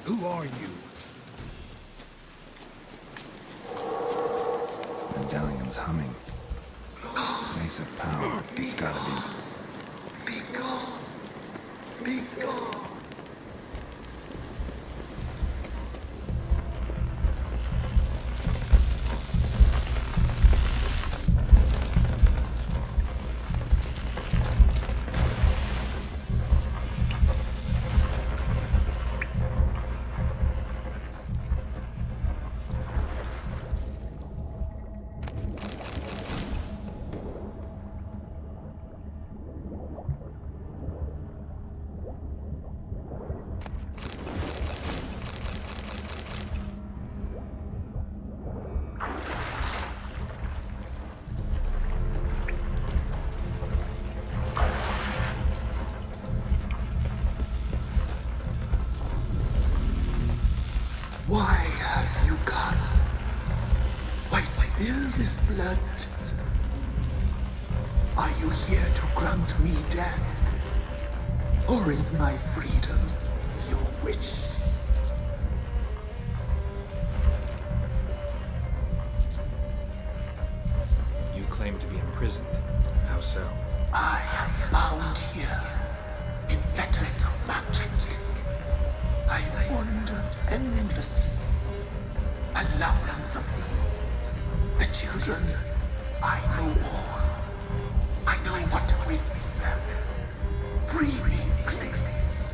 Who are you? Medallion's humming. Mace of power. It's gotta be. Be gone. Be gone. Why have you gone? Why spill this blood? Are you here to grant me death? Or is my freedom your wish? You claim to be imprisoned. How so? I am bound here in fetters of magic. I wandered endlessly. A labyrinth of thieves. The children, I know all. I know what awaits them. Free me, please.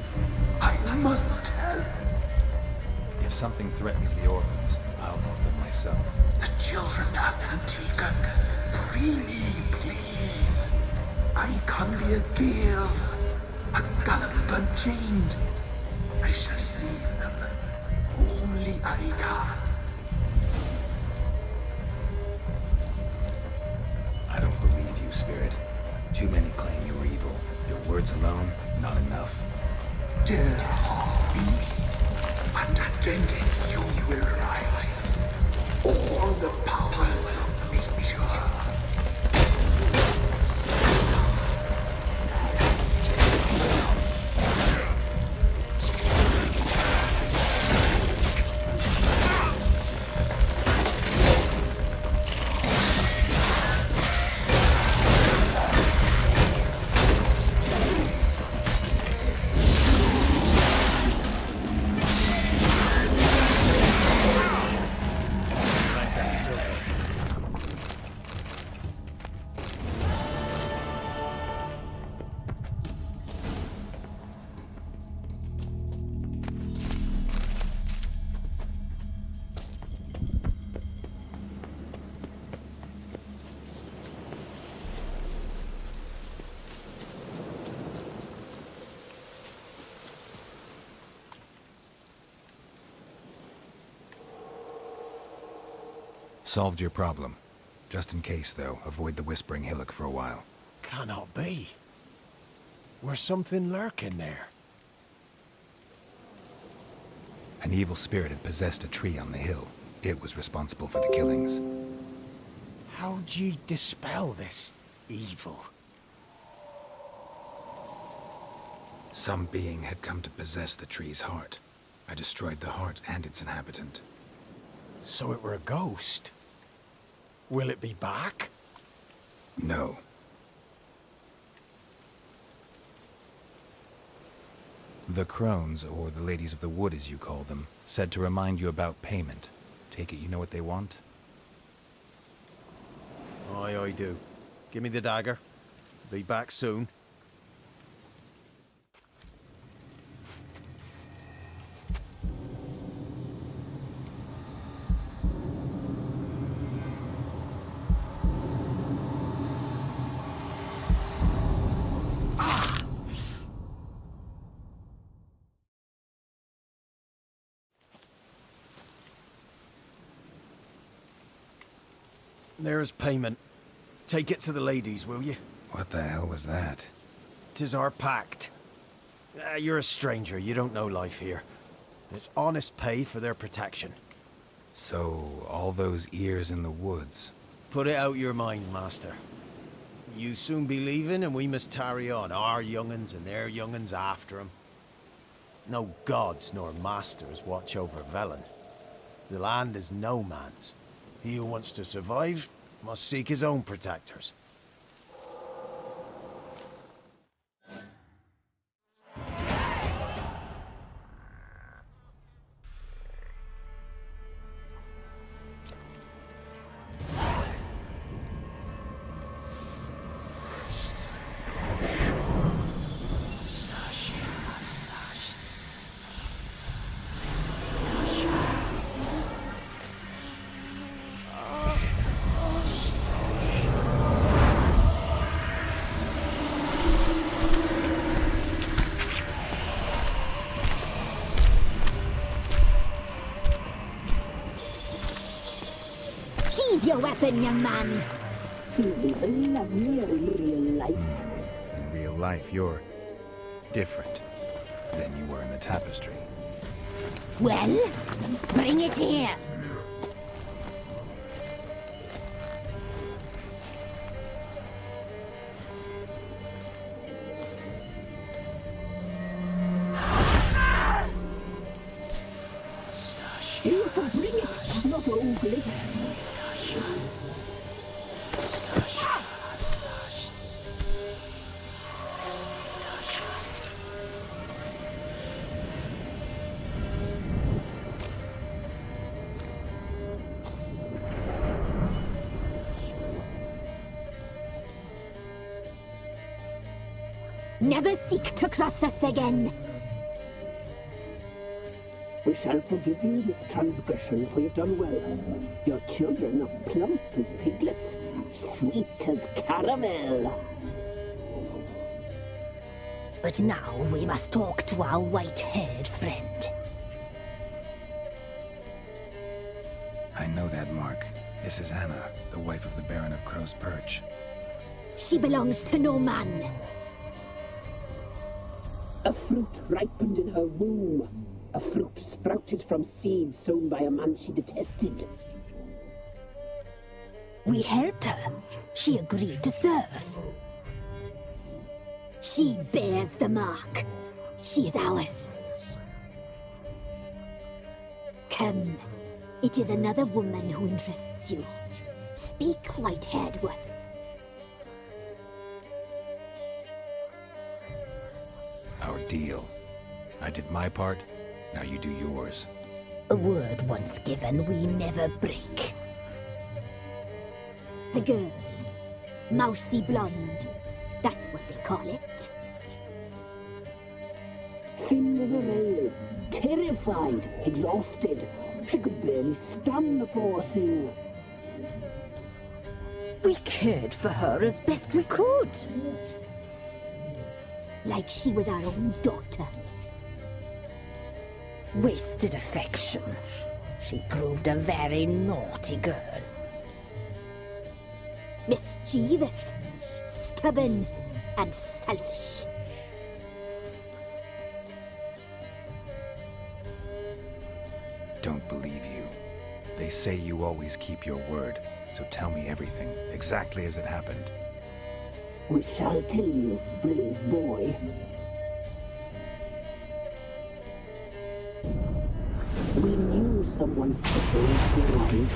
I must help. If something threatens the orphans, I'll help them myself. The children have been taken. Free me, please. I can be a gale, a gallop unchained. I shall save them. Only I can. I don't believe you, Spirit. Too many claim you're evil. Your words alone, not enough. Dare harm me, and against you will rise all the powers of nature. Solved your problem. Just in case, though, avoid the Whispering Hillock for a while. Cannot be. Where's something lurking there? An evil spirit had possessed a tree on the hill. It was responsible for the killings. How'd ye dispel this evil? Some being had come to possess the tree's heart. I destroyed the heart and its inhabitant. So it were a ghost? Will it be back? No. The crones, or the ladies of the wood as you call them, said to remind you about payment. Take it you know what they want? Aye, I do. Give me the dagger. Be back soon. There's payment. Take it to the ladies, will you? What the hell was that? 'Tis our pact. You're a stranger, you don't know life here. It's honest pay for their protection. So, all those ears in the woods. Put it out your mind, master. You soon be leaving and we must tarry on, our young'uns and their young'uns after 'em. No gods nor masters watch over Velen. The land is no man's. He who wants to survive must seek his own protectors. Sheathe your weapon, young man. He's even lovelier in real life. In real life, you're different than you were in the tapestry. Well, bring it here. Here to bring it, not ogling. Never seek to cross us again. We shall forgive you this transgression, for you've done well. Your children are plump as piglets, sweet as caramel. But now we must talk to our white-haired friend. I know that mark. This is Anna, the wife of the Baron of Crow's Perch. She belongs to no man. A fruit ripened in her womb. A fruit sprouted from seed sown by a man she detested. We helped her. She agreed to serve. She bears the mark. She is ours. Come. It is another woman who interests you. Speak, white-haired one. Our deal. I did my part, now you do yours. A word once given, we never break. The girl. Mousy blonde. That's what they call it. Thin as a rail, terrified, exhausted. She could barely stand, the poor thing. We cared for her as best we could. Like she was our own daughter. Wasted affection. She proved a very naughty girl. Mischievous, stubborn, and selfish. Don't believe you. They say you always keep your word, so tell me everything, exactly as it happened. We shall tell you, brave boy. We knew someone special would arrive.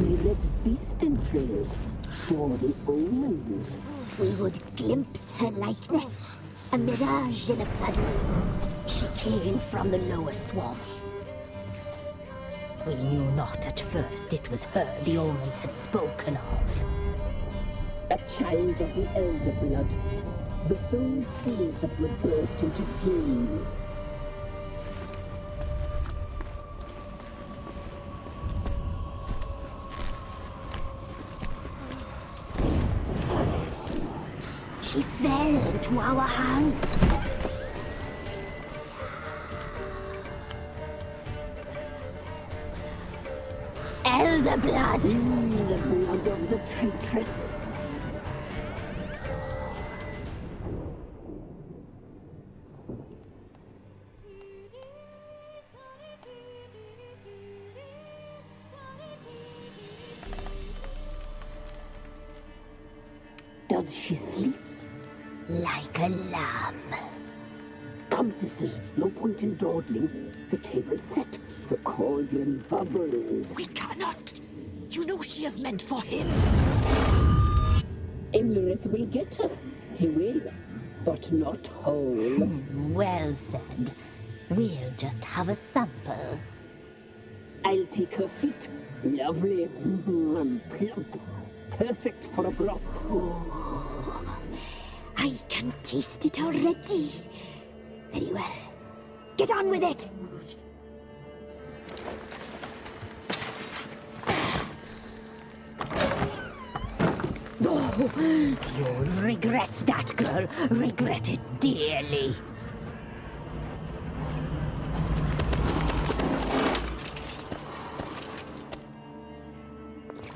We read beast entrails, saw the omens. We would glimpse her likeness, a mirage in a puddle. She came from the lower swamp. We knew not at first it was her the omens had spoken of. A child of the elder blood, the soul seed that would burst into flame. She fell into our hands. Elder blood! The blood of the traitress. Does she sleep? Like a lamb. Come, sisters, no point in dawdling. The table's set. The cauldron bubbles. We cannot! You know she is meant for him! Imlerith will get her. He will, but not whole. Well said. We'll just have a sample. I'll take her feet. Lovely. Plump. Perfect for a broth. Oh, I can taste it already. Very well. Get on with it! Oh, you'll regret that, girl. Regret it dearly.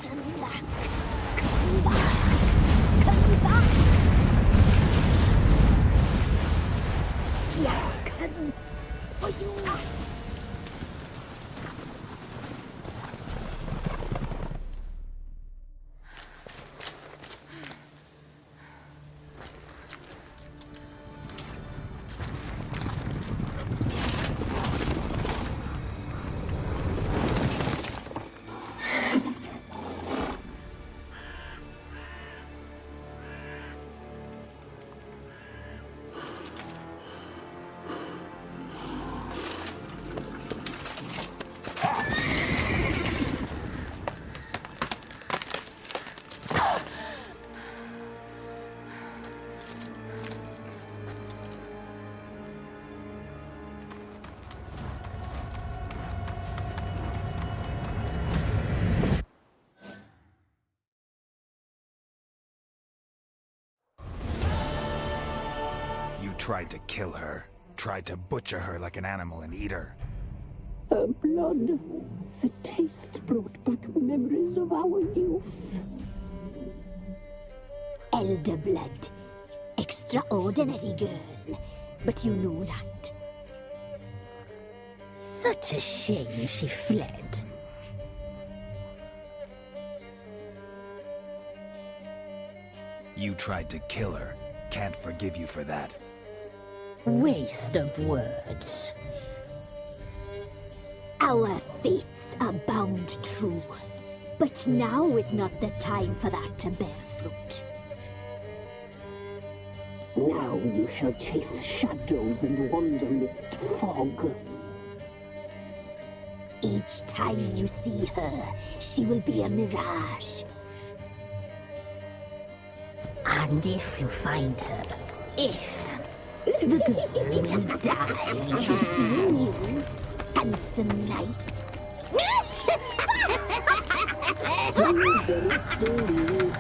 Come back. Come back. Come back. Yes, come for you. Tried to kill her. Tried to butcher her like an animal and eat her. Her blood. The taste brought back memories of our youth. Elder blood. Extraordinary girl. But you know that. Such a shame she fled. You tried to kill her. Can't forgive you for that. Waste of words. Our fates are bound true. But now is not the time for that to bear fruit. Now you shall chase shadows and wander midst fog. Each time you see her, she will be a mirage. And if you find her, the girl will die, seeing you, handsome knight. So very slowly.